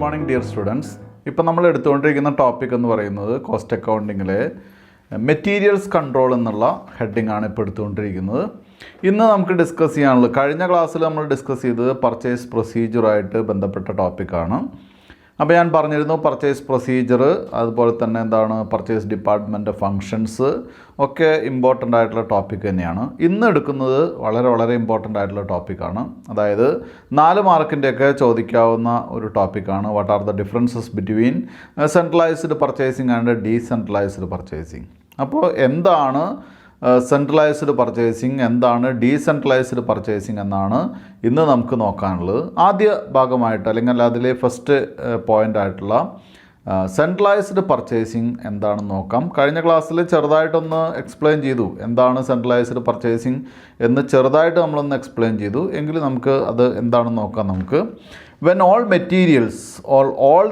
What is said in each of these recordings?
Morning dear students. ഇപ്പം നമ്മൾ എടുത്തുകൊണ്ടിരിക്കുന്ന topic എന്ന് പറയുന്നത് കോസ്റ്റ് അക്കൗണ്ടിങ്ങിലെ മെറ്റീരിയൽസ് കൺട്രോൾ എന്നുള്ള ഹെഡിങ് ആണ് ഇപ്പോൾ എടുത്തുകൊണ്ടിരിക്കുന്നത്. ഇന്ന് നമുക്ക് ഡിസ്കസ് ചെയ്യാനുള്ളത്, കഴിഞ്ഞ ക്ലാസ്സിൽ നമ്മൾ ഡിസ്കസ് ചെയ്തത് പർച്ചേസ് പ്രൊസീജിയറായിട്ട് ബന്ധപ്പെട്ട ടോപ്പിക്കാണ്. അപ്പോൾ ഞാൻ പറഞ്ഞിരുന്നു പർച്ചേസ് പ്രൊസീജിയർ, അതുപോലെ തന്നെ എന്താണ് പർച്ചേസ് ഡിപ്പാർട്ട്മെൻറ്റ് ഫങ്ഷൻസ് ഒക്കെ ഇമ്പോർട്ടൻ്റ് ആയിട്ടുള്ള ടോപ്പിക് തന്നെയാണ്. ഇന്ന് എടുക്കുന്നത് വളരെ ഇമ്പോർട്ടൻ്റ് ആയിട്ടുള്ള ടോപ്പിക്കാണ്. അതായത് 4 മാർക്കിൻ്റെയൊക്കെ ചോദിക്കാവുന്ന ഒരു ടോപ്പിക്കാണ്. What are the differences between centralised purchasing and decentralised purchasing. അപ്പോൾ എന്താണ് സെൻട്രലൈസ്ഡ് പർച്ചേസിങ്, എന്താണ് ഡീസെൻട്രലൈസ്ഡ് പർച്ചേസിങ് എന്നാണ് ഇന്ന് നമുക്ക് നോക്കാനുള്ളത്. ആദ്യ ഭാഗമായിട്ട് അല്ലെങ്കിൽ അതിലെ ഫസ്റ്റ് പോയിൻ്റ് ആയിട്ടുള്ള സെൻട്രലൈസ്ഡ് പർച്ചേസിങ് എന്താണെന്ന് നോക്കാം. കഴിഞ്ഞ ക്ലാസ്സിൽ ചെറുതായിട്ടൊന്ന് എക്സ്പ്ലെയിൻ ചെയ്തു എന്താണ് സെൻട്രലൈസ്ഡ് പർച്ചേസിങ് എന്ന്, ചെറുതായിട്ട് നമ്മളൊന്ന് എക്സ്പ്ലെയിൻ ചെയ്തു. എങ്കിലും നമുക്ക് അത് എന്താണെന്ന് നോക്കാം. നമുക്ക് when all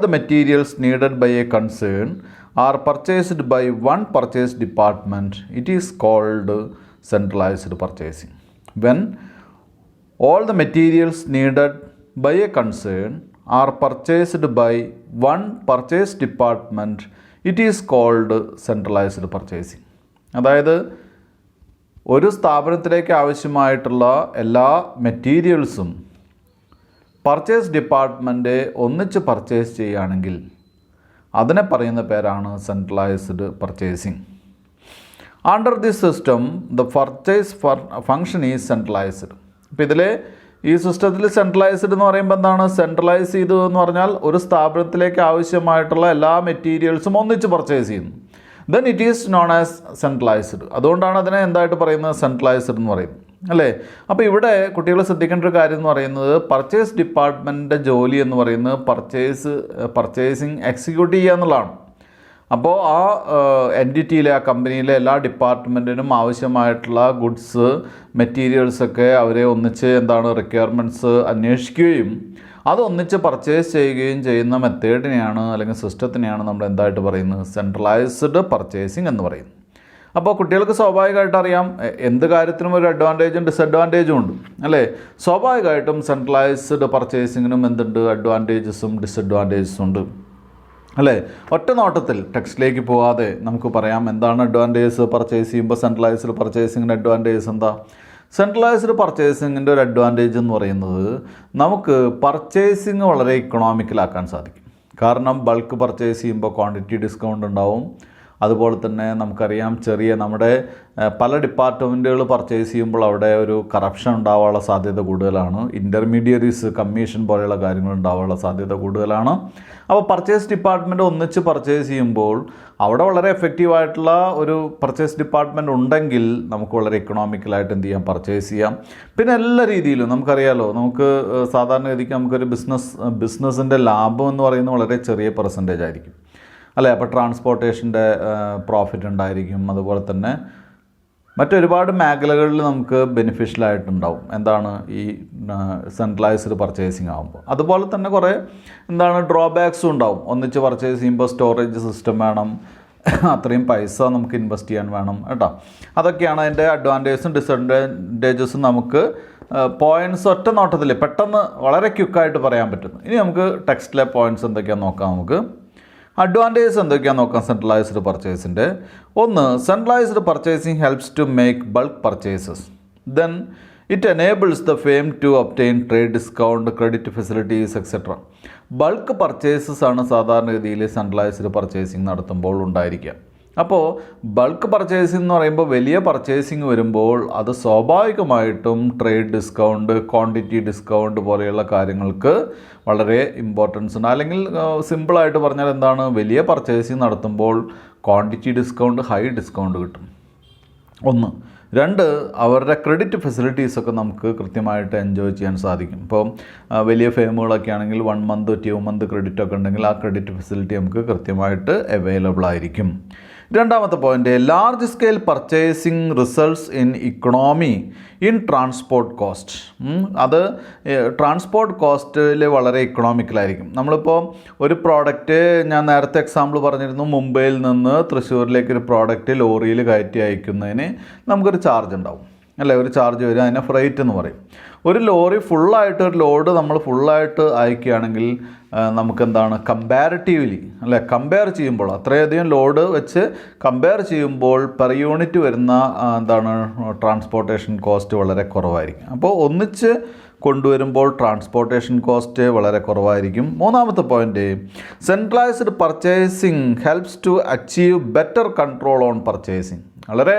the materials needed by a concern are purchased by one purchase department, it is called centralized purchasing. When all the materials needed by a concern are purchased by one purchase department, it is called centralized purchasing. അതായത് ഒരു സ്ഥാപനത്തിലേക്ക് ആവശ്യമായിട്ടുള്ള എല്ലാ മെറ്റീരിയൽസും purchase department ഒന്നിച്ച് purchase ചെയ്യുകയാണെങ്കിൽ അതിനെ പറയുന്ന പേരാണ് centralised purchasing. Under this system the purchase function is centralised. അപ്പോൾ ഇതിൽ ഈ സിസ്റ്റത്തിൽ സെൻട്രലൈസ്ഡ് എന്ന് പറയുമ്പോൾ എന്താണ്, സെൻട്രലൈസ് ചെയ്തു എന്ന് പറഞ്ഞാൽ ഒരു സ്ഥാപനത്തിലേക്ക് ആവശ്യമായിട്ടുള്ള എല്ലാ മെറ്റീരിയൽസും ഒന്നിച്ച് പർച്ചേസ് ചെയ്യുന്നു. Then it is known as centralised. അതുകൊണ്ടാണ് അതിനെ എന്തായിട്ട് പറയുന്നത്, സെൻട്രലൈസ്ഡ് എന്ന് പറയും, അല്ലേ? അപ്പോൾ ഇവിടെ കുട്ടികൾ ശ്രദ്ധിക്കേണ്ട ഒരു കാര്യം എന്ന് പറയുന്നത്, പർച്ചേസ് ഡിപ്പാർട്ട്മെൻറ്റിൻ്റെ ജോലി എന്ന് പറയുന്നത് പർച്ചേസിങ് എക്സിക്യൂട്ട് ചെയ്യുക എന്നുള്ളതാണ്. അപ്പോൾ ആ എൻറ്റിറ്റിയിലെ, ആ കമ്പനിയിലെ എല്ലാ ഡിപ്പാർട്ട്മെൻറ്റിനും ആവശ്യമായിട്ടുള്ള ഗുഡ്സ് മെറ്റീരിയൽസൊക്കെ അവരെ ഒന്നിച്ച് എന്താണ് റിക്വയർമെൻറ്റ്സ് അന്വേഷിക്കുകയും അതൊന്നിച്ച് പർച്ചേസ് ചെയ്യുകയും ചെയ്യുന്ന മെത്തേഡിനെയാണ് അല്ലെങ്കിൽ സിസ്റ്റത്തിനെയാണ് നമ്മൾ എന്തായിട്ട് പറയുന്നത്, സെൻട്രലൈസ്ഡ് പർച്ചേസിങ് എന്ന് പറയുന്നത്. അപ്പോൾ കുട്ടികൾക്ക് സ്വാഭാവികമായിട്ട് അറിയാം എന്ത് കാര്യത്തിനും ഒരു അഡ്വാൻറ്റേജും ഡിസഡ്വാൻറ്റേജും ഉണ്ട്, അല്ലേ? സ്വാഭാവികമായിട്ടും സെൻട്രലൈസ്ഡ് പർച്ചേസിങ്ങിനും എന്തുണ്ട്, അഡ്വാൻറ്റേജസും ഡിസഡ്വാൻറ്റേജസും ഉണ്ട്, അല്ലേ? ഒറ്റ നോട്ടത്തിൽ ടെക്സ്റ്റിലേക്ക് പോകാതെ നമുക്ക് പറയാം എന്താണ് അഡ്വാൻറ്റേജസ് പർച്ചേസ് ചെയ്യുമ്പോൾ. സെൻട്രലൈസ്ഡ് പർച്ചേസിങ്ങിൻ്റെ അഡ്വാൻറ്റേജസ് എന്താ? സെൻട്രലൈസ്ഡ് പർച്ചേസിങ്ങിൻ്റെ ഒരു അഡ്വാൻറ്റേജ് എന്ന് പറയുന്നത്, നമുക്ക് പർച്ചേസിങ് വളരെ ഇക്കണോമിക്കലാക്കാൻ സാധിക്കും. കാരണം ബൾക്ക് പർച്ചേസ് ചെയ്യുമ്പോൾ ക്വാണ്ടിറ്റി ഡിസ്കൗണ്ട് ഉണ്ടാവും. അതുപോലെ തന്നെ നമുക്കറിയാം നമ്മുടെ പല ഡിപ്പാർട്ട്മെൻറ്റുകൾ പർച്ചേസ് ചെയ്യുമ്പോൾ അവിടെ ഒരു കറപ്ഷൻ ഉണ്ടാവാനുള്ള സാധ്യത കൂടുതലാണ്. ഇൻ്റർമീഡിയറീസ് കമ്മീഷൻ പോലെയുള്ള കാര്യങ്ങൾ ഉണ്ടാവാനുള്ള സാധ്യത കൂടുതലാണ്. അപ്പോൾ പർച്ചേസ് ഡിപ്പാർട്ട്മെൻറ്റ് ഒന്നിച്ച് പർച്ചേസ് ചെയ്യുമ്പോൾ അവിടെ വളരെ എഫക്റ്റീവായിട്ടുള്ള ഒരു പർച്ചേസ് ഡിപ്പാർട്ട്മെൻറ്റ് ഉണ്ടെങ്കിൽ നമുക്ക് വളരെ ഇക്കണോമിക്കലായിട്ട് എന്ത് ചെയ്യാം, പർച്ചേസ് ചെയ്യാം. പിന്നെ എല്ലാ രീതിയിലും നമുക്കറിയാലോ, നമുക്ക് സാധാരണഗതിക്ക് നമുക്കൊരു ബിസിനസ്സിൻ്റെ ലാഭം എന്ന് പറയുന്നത് വളരെ ചെറിയ പെർസെൻറ്റേജ് ആയിരിക്കും, അല്ലേ? അപ്പോൾ ട്രാൻസ്പോർട്ടേഷൻ്റെ പ്രോഫിറ്റ് ഉണ്ടായിരിക്കും. അതുപോലെ തന്നെ മറ്റൊരുപാട് മേഖലകളിൽ നമുക്ക് ബെനിഫിഷ്യലായിട്ടുണ്ടാവും എന്താണ് ഈ സെൻട്രലൈസ്ഡ് പർച്ചേസിങ് ആകുമ്പോൾ. അതുപോലെ തന്നെ കുറേ എന്താണ് ഡ്രോബാക്സും ഉണ്ടാവും. ഒന്നിച്ച് പർച്ചേസ് ചെയ്യുമ്പോൾ സ്റ്റോറേജ് സിസ്റ്റം വേണം, അത്രയും പൈസ നമുക്ക് ഇൻവെസ്റ്റ് ചെയ്യാൻ വേണം, കേട്ടോ. അതൊക്കെയാണ് അതിൻ്റെ അഡ്വാൻറ്റേജസും ഡിസഡ്വാൻറ്റേജസും നമുക്ക് പോയിൻറ്റ്സ് ഒറ്റ നോട്ടത്തിൽ പെട്ടെന്ന് വളരെ ക്വിക്കായിട്ട് പറയാൻ പറ്റുന്നു. ഇനി നമുക്ക് ടെക്സ്റ്റിലെ പോയിൻറ്റ്സ് എന്തൊക്കെയാണെന്ന് നോക്കാം. നമുക്ക് അഡ്വാൻറ്റേജസ് എന്തൊക്കെയാണെന്ന് നോക്കാം സെൻട്രലൈസ്ഡ് പർച്ചേസിൻ്റെ. ഒന്ന്, centralised purchasing helps to make bulk purchases. Then it enables the firm to obtain trade discount, credit facilities etcetera. Bulk purchases ആണ് സാധാരണഗതിയിൽ സെൻട്രലൈസ്ഡ് പർച്ചേസിങ് നടത്തുമ്പോൾ ഉണ്ടായിരിക്കുക. അപ്പോൾ ബൾക്ക് പർച്ചേസിംഗ് എന്ന് പറയുമ്പോൾ വലിയ പർച്ചേസിങ് വരുമ്പോൾ അത് സ്വാഭാവികമായിട്ടും ട്രേഡ് ഡിസ്കൗണ്ട്, ക്വാണ്ടിറ്റി ഡിസ്കൗണ്ട് പോലെയുള്ള കാര്യങ്ങൾക്ക് വളരെ ഇമ്പോർട്ടൻസ് ഉണ്ട്. അല്ലെങ്കിൽ സിമ്പിളായിട്ട് പറഞ്ഞാൽ എന്താണ്, വലിയ പർച്ചേസിങ് നടത്തുമ്പോൾ ക്വാണ്ടിറ്റി ഡിസ്കൗണ്ട്, ഹൈ ഡിസ്കൗണ്ട് കിട്ടും. ഒന്ന്. രണ്ട്, അവരുടെ ക്രെഡിറ്റ് ഫെസിലിറ്റീസൊക്കെ നമുക്ക് കൃത്യമായിട്ട് എൻജോയ് ചെയ്യാൻ സാധിക്കും. ഇപ്പോൾ വലിയ ഫേമുകളൊക്കെ ആണെങ്കിൽ 1 month 2 month ക്രെഡിറ്റൊക്കെ ഉണ്ടെങ്കിൽ ആ ക്രെഡിറ്റ് ഫെസിലിറ്റി നമുക്ക് കൃത്യമായിട്ട് അവൈലബിൾ ആയിരിക്കും. രണ്ടാമത്തെ point, large scale purchasing results in economy in transport cost. അത് ട്രാൻസ്പോർട്ട് കോസ്റ്റിൽ വളരെ ഇക്കണോമിക്കലായിരിക്കും. നമ്മളിപ്പോൾ ഒരു പ്രോഡക്റ്റ്, ഞാൻ നേരത്തെ എക്സാമ്പിൾ പറഞ്ഞിരുന്നു, മുംബൈയിൽ നിന്ന് തൃശ്ശൂരിലേക്ക് ഒരു പ്രോഡക്റ്റ് ലോറിയിൽ കയറ്റി അയക്കുന്നതിന് നമുക്കൊരു ചാർജ് ഉണ്ടാവും, അല്ലേ, ഒരു ചാർജ് വരും, അതിനെ ഫ്രൈറ്റ് എന്ന് പറയും. ഒരു ലോറി ഫുള്ളായിട്ട് ഒരു ലോഡ് നമ്മൾ ഫുള്ളായിട്ട് അയക്കുകയാണെങ്കിൽ നമുക്കെന്താണ് കമ്പാരിറ്റീവ്ലി അല്ലേ, കമ്പയർ ചെയ്യുമ്പോൾ അത്രയധികം ലോഡ് വെച്ച് കമ്പയർ ചെയ്യുമ്പോൾ പെർ യൂണിറ്റ് വരുന്ന എന്താണ് ട്രാൻസ്പോർട്ടേഷൻ കോസ്റ്റ് വളരെ കുറവായിരിക്കും. അപ്പോൾ ഒന്നിച്ച് കൊണ്ടുവരുമ്പോൾ ട്രാൻസ്പോർട്ടേഷൻ കോസ്റ്റ് വളരെ കുറവായിരിക്കും. മൂന്നാമത്തെ point, centralised purchasing helps to achieve better control on purchasing. വളരെ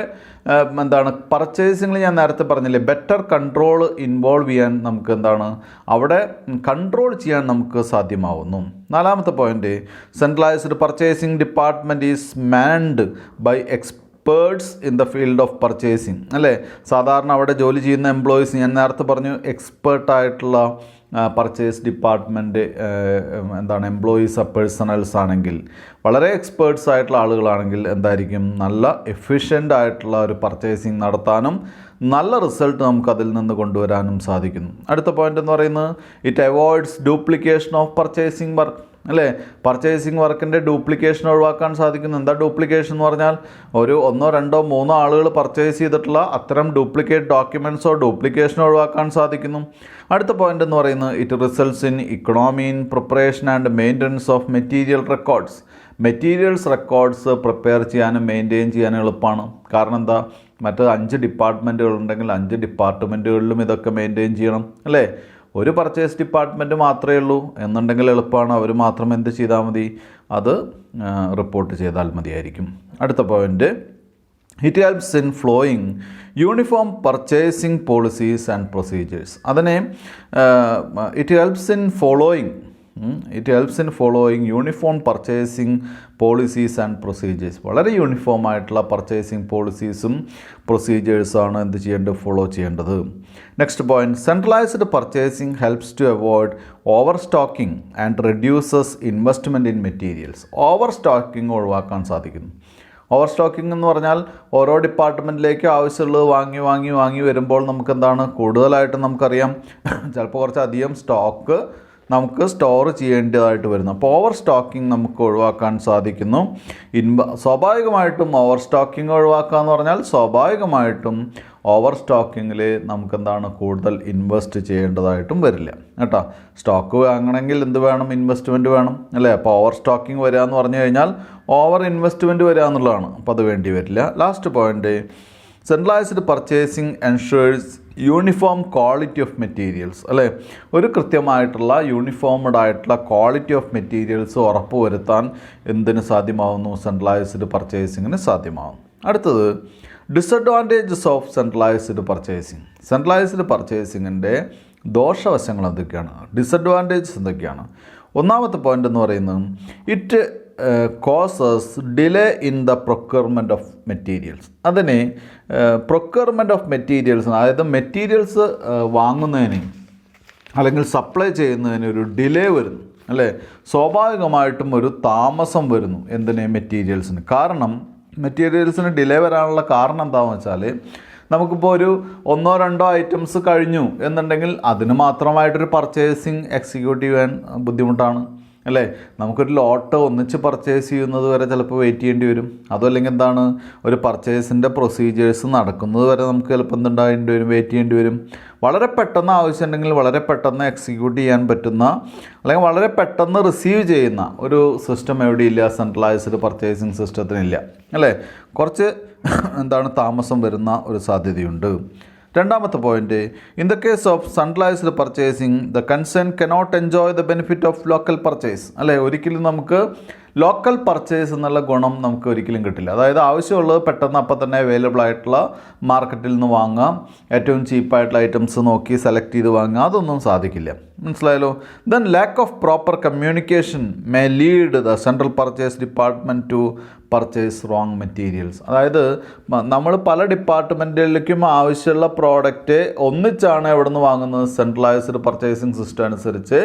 എന്താണ് പർച്ചേസിങ്ങിൽ ഞാൻ നേരത്തെ പറഞ്ഞില്ലേ, ബെറ്റർ കൺട്രോൾ ഇൻവോൾവ് ചെയ്യാൻ നമുക്ക് എന്താണ് അവിടെ കൺട്രോൾ ചെയ്യാൻ നമുക്ക് സാധ്യമാവുന്നു. നാലാമത്തെ point, centralised purchasing department is manned by experts in the field of purchasing അല്ലേ. സാധാരണ അവിടെ ജോലി ചെയ്യുന്ന എംപ്ലോയീസ്, ഞാൻ നേരത്തെ പറഞ്ഞു എക്സ്പേർട്ടായിട്ടുള്ള പർച്ചേസ് ഡിപ്പാർട്ട്മെൻറ്റ് എന്താണ് എംപ്ലോയീസ് പേഴ്സണൽസ് ആണെങ്കിൽ, വളരെ എക്സ്പേർട്സ് ആയിട്ടുള്ള ആളുകളാണെങ്കിൽ എന്തായിരിക്കും, നല്ല എഫിഷ്യൻ്റ് ആയിട്ടുള്ള ഒരു പർച്ചേസിങ് നടത്താനും നല്ല റിസൾട്ട് നമുക്കതിൽ നിന്ന് കൊണ്ടുവരാനും സാധിക്കുന്നു. അടുത്ത പോയിൻ്റ് എന്ന് പറയുന്നത്, it avoids duplication of purchasing work അല്ലേ. പർച്ചേസിങ് വർക്കിൻ്റെ ഡ്യൂപ്ലിക്കേഷൻ ഒഴിവാക്കാൻ സാധിക്കുന്നു. എന്താ ഡ്യൂപ്ലിക്കേഷൻ എന്ന് പറഞ്ഞാൽ, ഒരു 1, 2, 3 ആളുകൾ പർച്ചേസ് ചെയ്തിട്ടുള്ള അത്തരം ഡ്യൂപ്ലിക്കേറ്റ് ഡോക്യുമെൻറ്റ്സോ ഡ്യൂപ്ലിക്കേഷനോ ഒഴിവാക്കാൻ സാധിക്കുന്നു. അടുത്ത പോയിൻ്റ് എന്ന് പറയുന്നത്, it results in economy in preparation and maintenance of material records. Materials records prepare ചെയ്യാനും മെയിൻറ്റെയിൻ ചെയ്യാനും എളുപ്പമാണ്. കാരണം എന്താ, മറ്റ് 5 ഡിപ്പാർട്ട്മെൻറ്റുകളുണ്ടെങ്കിൽ 5 ഡിപ്പാർട്ട്മെൻറ്റുകളിലും ഇതൊക്കെ മെയിൻറ്റെയിൻ ചെയ്യണം അല്ലേ. ഒരു പർച്ചേസ് ഡിപ്പാർട്ട്മെൻറ്റ് മാത്രമേ ഉള്ളൂ എന്നുണ്ടെങ്കിൽ എളുപ്പമാണ്, അവർ മാത്രം എന്ത് ചെയ്താൽ മതി, അത് റിപ്പോർട്ട് ചെയ്താൽ മതിയായിരിക്കും. അടുത്ത point, it helps in flowing uniform purchasing policies and procedures. അതിനെ it helps in following uniform purchasing policies and procedures. വളരെ യൂണിഫോം ആയിട്ടുള്ള പർച്ചേസിങ് പോളിസീസും പ്രൊസീജിയേഴ്സാണ് എന്ത് ചെയ്യേണ്ടത്, ഫോളോ ചെയ്യേണ്ടത്. Next point, centralised purchasing helps to avoid overstocking and reduces investment in materials. Overstocking ഒഴിവാക്കാൻ സാധിക്കുന്നു. ഓവർ സ്റ്റോക്കിംഗ് എന്ന് പറഞ്ഞാൽ ഓരോ ഡിപ്പാർട്ട്മെൻറ്റിലേക്ക് ആവശ്യമുള്ളത് വാങ്ങി വരുമ്പോൾ നമുക്കെന്താണ്, കൂടുതലായിട്ട് നമുക്കറിയാം ചിലപ്പോൾ കുറച്ചധികം സ്റ്റോക്ക് നമുക്ക് സ്റ്റോർ ചെയ്യേണ്ടതായിട്ട് വരുന്നു. അപ്പോൾ ഓവർ സ്റ്റോക്കിംഗ് നമുക്ക് ഒഴിവാക്കാൻ സാധിക്കുന്നു. സ്വാഭാവികമായിട്ടും ഓവർ സ്റ്റോക്കിംഗ് ഒഴിവാക്കുക എന്ന് പറഞ്ഞാൽ സ്വാഭാവികമായിട്ടും ഓവർ സ്റ്റോക്കിങ്ങിൽ നമുക്കെന്താണ് കൂടുതൽ ഇൻവെസ്റ്റ് ചെയ്യേണ്ടതായിട്ടും വരില്ല കേട്ടോ. സ്റ്റോക്ക് വാങ്ങണമെങ്കിൽ എന്ത് വേണം, ഇൻവെസ്റ്റ്മെൻറ്റ് വേണം അല്ലേ. അപ്പോൾ ഓവർ സ്റ്റോക്കിംഗ് വരിക എന്ന് പറഞ്ഞു കഴിഞ്ഞാൽ ഓവർ ഇൻവെസ്റ്റ്മെൻറ്റ് വരിക എന്നുള്ളതാണ്. അപ്പോൾ അത് വേണ്ടി വരില്ല. Last point, centralised purchasing ensures uniform quality of materials അല്ലേ. ഒരു കൃത്യമായിട്ടുള്ള യൂണിഫോംഡ് ആയിട്ടുള്ള ക്വാളിറ്റി ഓഫ് മെറ്റീരിയൽസ് ഉറപ്പ് വരുത്താൻ എന്തിന് സാധ്യമാവുന്നു, സെൻട്രലൈസ്ഡ് പർച്ചേസിങ്ങിന് സാധ്യമാവും. അടുത്തത്, disadvantages of centralised purchasing. Centralised പർച്ചേസിങ്ങിൻ്റെ ദോഷവശങ്ങൾ എന്തൊക്കെയാണ്, ഡിസഡ്വാൻറ്റേജസ് എന്തൊക്കെയാണ്? ഒന്നാമത്തെ പോയിൻ്റ് എന്ന് പറയുന്നത്, it causes delay in the procurement of materials. അതിന് പ്രൊക്യൂർമെൻറ്റ് ഓഫ് മെറ്റീരിയൽസ്, അതായത് മെറ്റീരിയൽസ് വാങ്ങുന്നതിന് അല്ലെങ്കിൽ സപ്ലൈ ചെയ്യുന്നതിന് ഒരു ഡിലേ വരുന്നു അല്ലേ. സ്വാഭാവികമായിട്ടും ഒരു താമസം വരുന്നു എന്തിന്, മെറ്റീരിയൽസിന്. കാരണം മെറ്റീരിയൽസിന് ഡിലേ വരാനുള്ള കാരണം എന്താണെന്ന് വെച്ചാൽ, നമുക്കിപ്പോൾ ഒരു 1, 2 ഐറ്റംസ് കഴിഞ്ഞു എന്നുണ്ടെങ്കിൽ അതിന് മാത്രമായിട്ടൊരു പർച്ചേസിങ് എക്സിക്യൂട്ടീവ് ചെയ്യാൻ ബുദ്ധിമുട്ടാണ് അല്ലേ. നമുക്കൊരു ലോട്ട് ഒന്നിച്ച് പർച്ചേസ് ചെയ്യുന്നത് വരെ ചിലപ്പോൾ വെയിറ്റ് ചെയ്യേണ്ടി വരും. അതുമല്ലെങ്കിൽ എന്താണ്, ഒരു പർച്ചേസിൻ്റെ പ്രൊസീജിയേഴ്സ് നടക്കുന്നത് വരെ നമുക്ക് ചിലപ്പോൾ എന്തുണ്ടാകേണ്ടി വരും, വെയിറ്റ് ചെയ്യേണ്ടി വരും. വളരെ പെട്ടെന്ന് ആവശ്യമുണ്ടെങ്കിൽ വളരെ പെട്ടെന്ന് എക്സിക്യൂട്ട് ചെയ്യാൻ പറ്റുന്ന അല്ലെങ്കിൽ വളരെ പെട്ടെന്ന് റിസീവ് ചെയ്യുന്ന ഒരു സിസ്റ്റം എവിടെയില്ല, സെൻട്രലൈസ്ഡ് പർച്ചേസിങ് സിസ്റ്റത്തിനില്ല അല്ലേ. കുറച്ച് എന്താണ് താമസം വരുന്ന ഒരു സാധ്യതയുണ്ട്. രണ്ടാമത്തെ point, in the case of centralised purchasing the concern cannot enjoy the benefit of local purchase അല്ലേ. ഒരിക്കലും നമുക്ക് ലോക്കൽ പർച്ചേസ് എന്നുള്ള ഗുണം നമുക്ക് ഒരിക്കലും കിട്ടില്ല. അതായത് ആവശ്യമുള്ളത് പെട്ടെന്ന് അപ്പം തന്നെ അവൈലബിൾ ആയിട്ടുള്ള മാർക്കറ്റിൽ നിന്ന് വാങ്ങാം, ഏറ്റവും ചീപ്പായിട്ടുള്ള ഐറ്റംസ് നോക്കി സെലക്ട് ചെയ്ത് വാങ്ങുക, അതൊന്നും സാധിക്കില്ല. മനസ്സിലായല്ലോ. Then lack of proper communication may lead the central purchase department to purchase wrong materials. അതായത് നമ്മൾ പല ഡിപ്പാർട്ട്മെൻറ്റുകളിലേക്കും ആവശ്യമുള്ള പ്രോഡക്റ്റ് ഒന്നിച്ചാണ് എവിടെ നിന്ന് വാങ്ങുന്നത്, സെൻട്രലൈസ്ഡ് പർച്ചേസിങ് സിസ്റ്റം അനുസരിച്ച്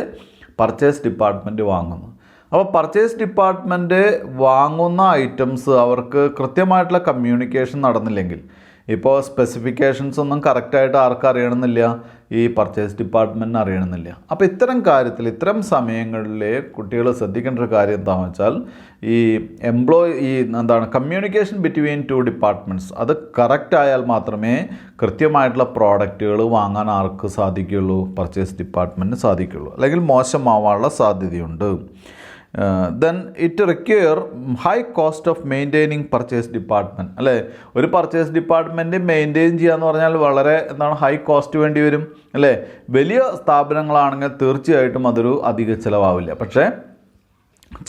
പർച്ചേസ് ഡിപ്പാർട്ട്മെൻറ്റ് വാങ്ങുന്നു. അപ്പോൾ പർച്ചേസ് ഡിപ്പാർട്ട്മെൻറ്റ് വാങ്ങുന്ന ഐറ്റംസ് അവർക്ക് കൃത്യമായിട്ടുള്ള കമ്മ്യൂണിക്കേഷൻ നടന്നില്ലെങ്കിൽ, ഇപ്പോൾ സ്പെസിഫിക്കേഷൻസ് ഒന്നും കറക്റ്റായിട്ട് ആർക്കും അറിയണമെന്നില്ല, ഈ പർച്ചേസ് ഡിപ്പാർട്ട്മെൻറ്റിന് അറിയണമെന്നില്ല. അപ്പോൾ ഇത്തരം കാര്യത്തിൽ ഇത്തരം സമയങ്ങളിൽ കുട്ടികൾ ശ്രദ്ധിക്കേണ്ട ഒരു കാര്യം എന്താണെന്ന് വെച്ചാൽ ഈ കമ്മ്യൂണിക്കേഷൻ ബിറ്റ്വീൻ ടു ഡിപ്പാർട്ട്മെൻറ്റ്സ് അത് കറക്റ്റ് ആയാൽ മാത്രമേ കൃത്യമായിട്ടുള്ള പ്രോഡക്റ്റുകൾ വാങ്ങാൻ ആർക്ക് സാധിക്കുകയുള്ളൂ, പർച്ചേസ് ഡിപ്പാർട്ട്മെൻറ്റിന് സാധിക്കുകയുള്ളൂ. അല്ലെങ്കിൽ മോശമാവാനുള്ള സാധ്യതയുണ്ട്. Then it require high cost of maintaining purchase department. അല്ലേ, ഒരു പർച്ചേസ് ഡിപ്പാർട്ട്മെൻറ്റ് മെയിൻറ്റെയിൻ ചെയ്യുക എന്ന് പറഞ്ഞാൽ വളരെ ഹൈ കോസ്റ്റ് വേണ്ടി വരും. അല്ലേ, വലിയ സ്ഥാപനങ്ങളാണെങ്കിൽ തീർച്ചയായിട്ടും അതൊരു അധിക ചിലവാവില്ല. പക്ഷേ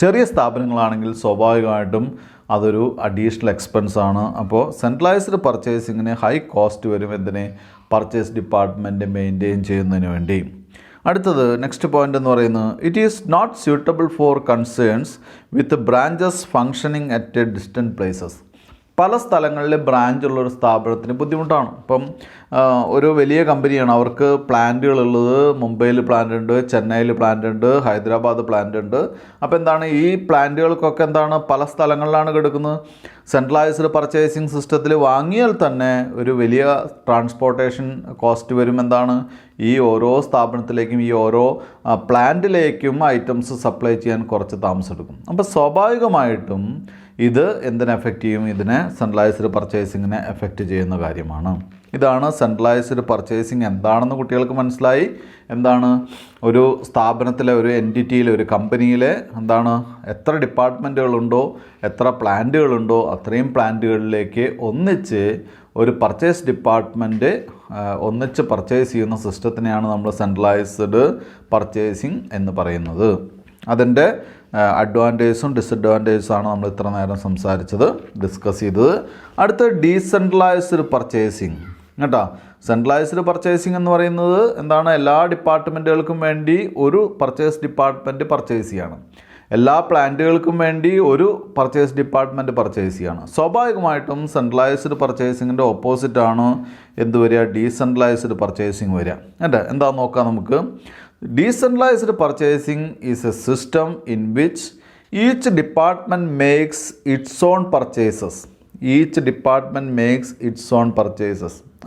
ചെറിയ സ്ഥാപനങ്ങളാണെങ്കിൽ സ്വാഭാവികമായിട്ടും അതൊരു അഡീഷണൽ എക്സ്പെൻസ് ആണ്. അപ്പോൾ സെൻട്രലൈസ്ഡ് പർച്ചേസിങ്ങിന് ഹൈ കോസ്റ്റ് വരും. എന്തിന്? പർച്ചേസ് ഡിപ്പാർട്ട്മെൻറ്റ് മെയിൻറ്റെയിൻ ചെയ്യുന്നതിന് വേണ്ടി. അടുത്തത് നെക്സ്റ്റ് പോയിൻ്റ് എന്ന് പറയുന്നത് it is not suitable for concerns with branches functioning at a distant places. പല സ്ഥലങ്ങളിൽ ബ്രാഞ്ചുള്ളൊരു സ്ഥാപനത്തിന് ബുദ്ധിമുട്ടാണ്. ഇപ്പം ഒരു വലിയ കമ്പനിയാണ്, അവർക്ക് പ്ലാന്റുകളുള്ളത് മുംബൈയിൽ പ്ലാന്റ് ഉണ്ട്, ചെന്നൈയിൽ പ്ലാന്റ് ഉണ്ട്, ഹൈദരാബാദ് പ്ലാന്റ് ഉണ്ട്. അപ്പോൾ ഈ പ്ലാന്റുകൾക്കൊക്കെ പല സ്ഥലങ്ങളിലാണ് കിടക്കുന്നത്. സെൻട്രലൈസ്ഡ് പർച്ചേസിങ് സിസ്റ്റത്തിൽ വാങ്ങിയാൽ തന്നെ ഒരു വലിയ ട്രാൻസ്പോർട്ടേഷൻ കോസ്റ്റ് വരും. ഈ ഓരോ സ്ഥാപനത്തിലേക്കും ഈ ഓരോ പ്ലാന്റിലേക്കും ഐറ്റംസ് സപ്ലൈ ചെയ്യാൻ കുറച്ച് താമസമെടുക്കും. അപ്പോൾ സ്വാഭാവികമായിട്ടും ഇത് എന്തിനെ എഫക്റ്റ് ചെയ്യും? ഇതിനെ സെൻട്രലൈസ്ഡ് പർച്ചേസിങ്ങിനെ എഫക്റ്റ് ചെയ്യുന്ന കാര്യമാണ്. ഇതാണ് സെൻട്രലൈസ്ഡ് പർച്ചേസിങ് എന്താണെന്ന് കുട്ടികൾക്ക് മനസ്സിലായി. ഒരു സ്ഥാപനത്തിലെ ഒരു എൻറ്റിറ്റിയിൽ ഒരു കമ്പനിയിൽ എത്ര ഡിപ്പാർട്ട്മെൻറ്റുകളുണ്ടോ, എത്ര പ്ലാന്റുകളുണ്ടോ അത്രയും പ്ലാന്റുകളിലേക്ക് ഒന്നിച്ച് ഒരു പർച്ചേസ് ഡിപ്പാർട്ട്മെൻറ്റ് ഒന്നിച്ച് പർച്ചേസ് ചെയ്യുന്ന സിസ്റ്റത്തിനെയാണ് നമ്മൾ സെൻട്രലൈസ്ഡ് പർച്ചേസിങ് എന്ന് പറയുന്നത്. അതിൻ്റെ അഡ്വാൻറ്റേജസും ഡിസഡ്വാൻറ്റേജസുമാണ് നമ്മൾ ഇത്ര നേരം ഡിസ്കസ് ചെയ്തത്. അടുത്ത ഡീസെൻട്രലൈസ്ഡ് പർച്ചേസിങ് കേട്ടോ. സെൻട്രലൈസ്ഡ് പർച്ചേസിങ് എന്ന് പറയുന്നത് എല്ലാ ഡിപ്പാർട്ട്മെൻറ്റുകൾക്കും വേണ്ടി ഒരു പർച്ചേസ് ഡിപ്പാർട്ട്മെൻറ്റ് പർച്ചേസ് ചെയ്യണം. എല്ലാ പ്ലാന്റുകൾക്കും വേണ്ടി ഒരു പർച്ചേസ് ഡിപ്പാർട്ട്മെൻറ്റ് പർച്ചേസ് ചെയ്യണം. സ്വാഭാവികമായിട്ടും സെൻട്രലൈസ്ഡ് പർച്ചേസിങ്ങിൻ്റെ ഓപ്പോസിറ്റാണ് എന്ത് വരിക? ഡീസെൻട്രലൈസ്ഡ് പർച്ചേസിങ് വരിക. എന്താണെന്ന് നോക്കാം നമുക്ക്. Decentralized purchasing is a system in which each department makes its own purchases.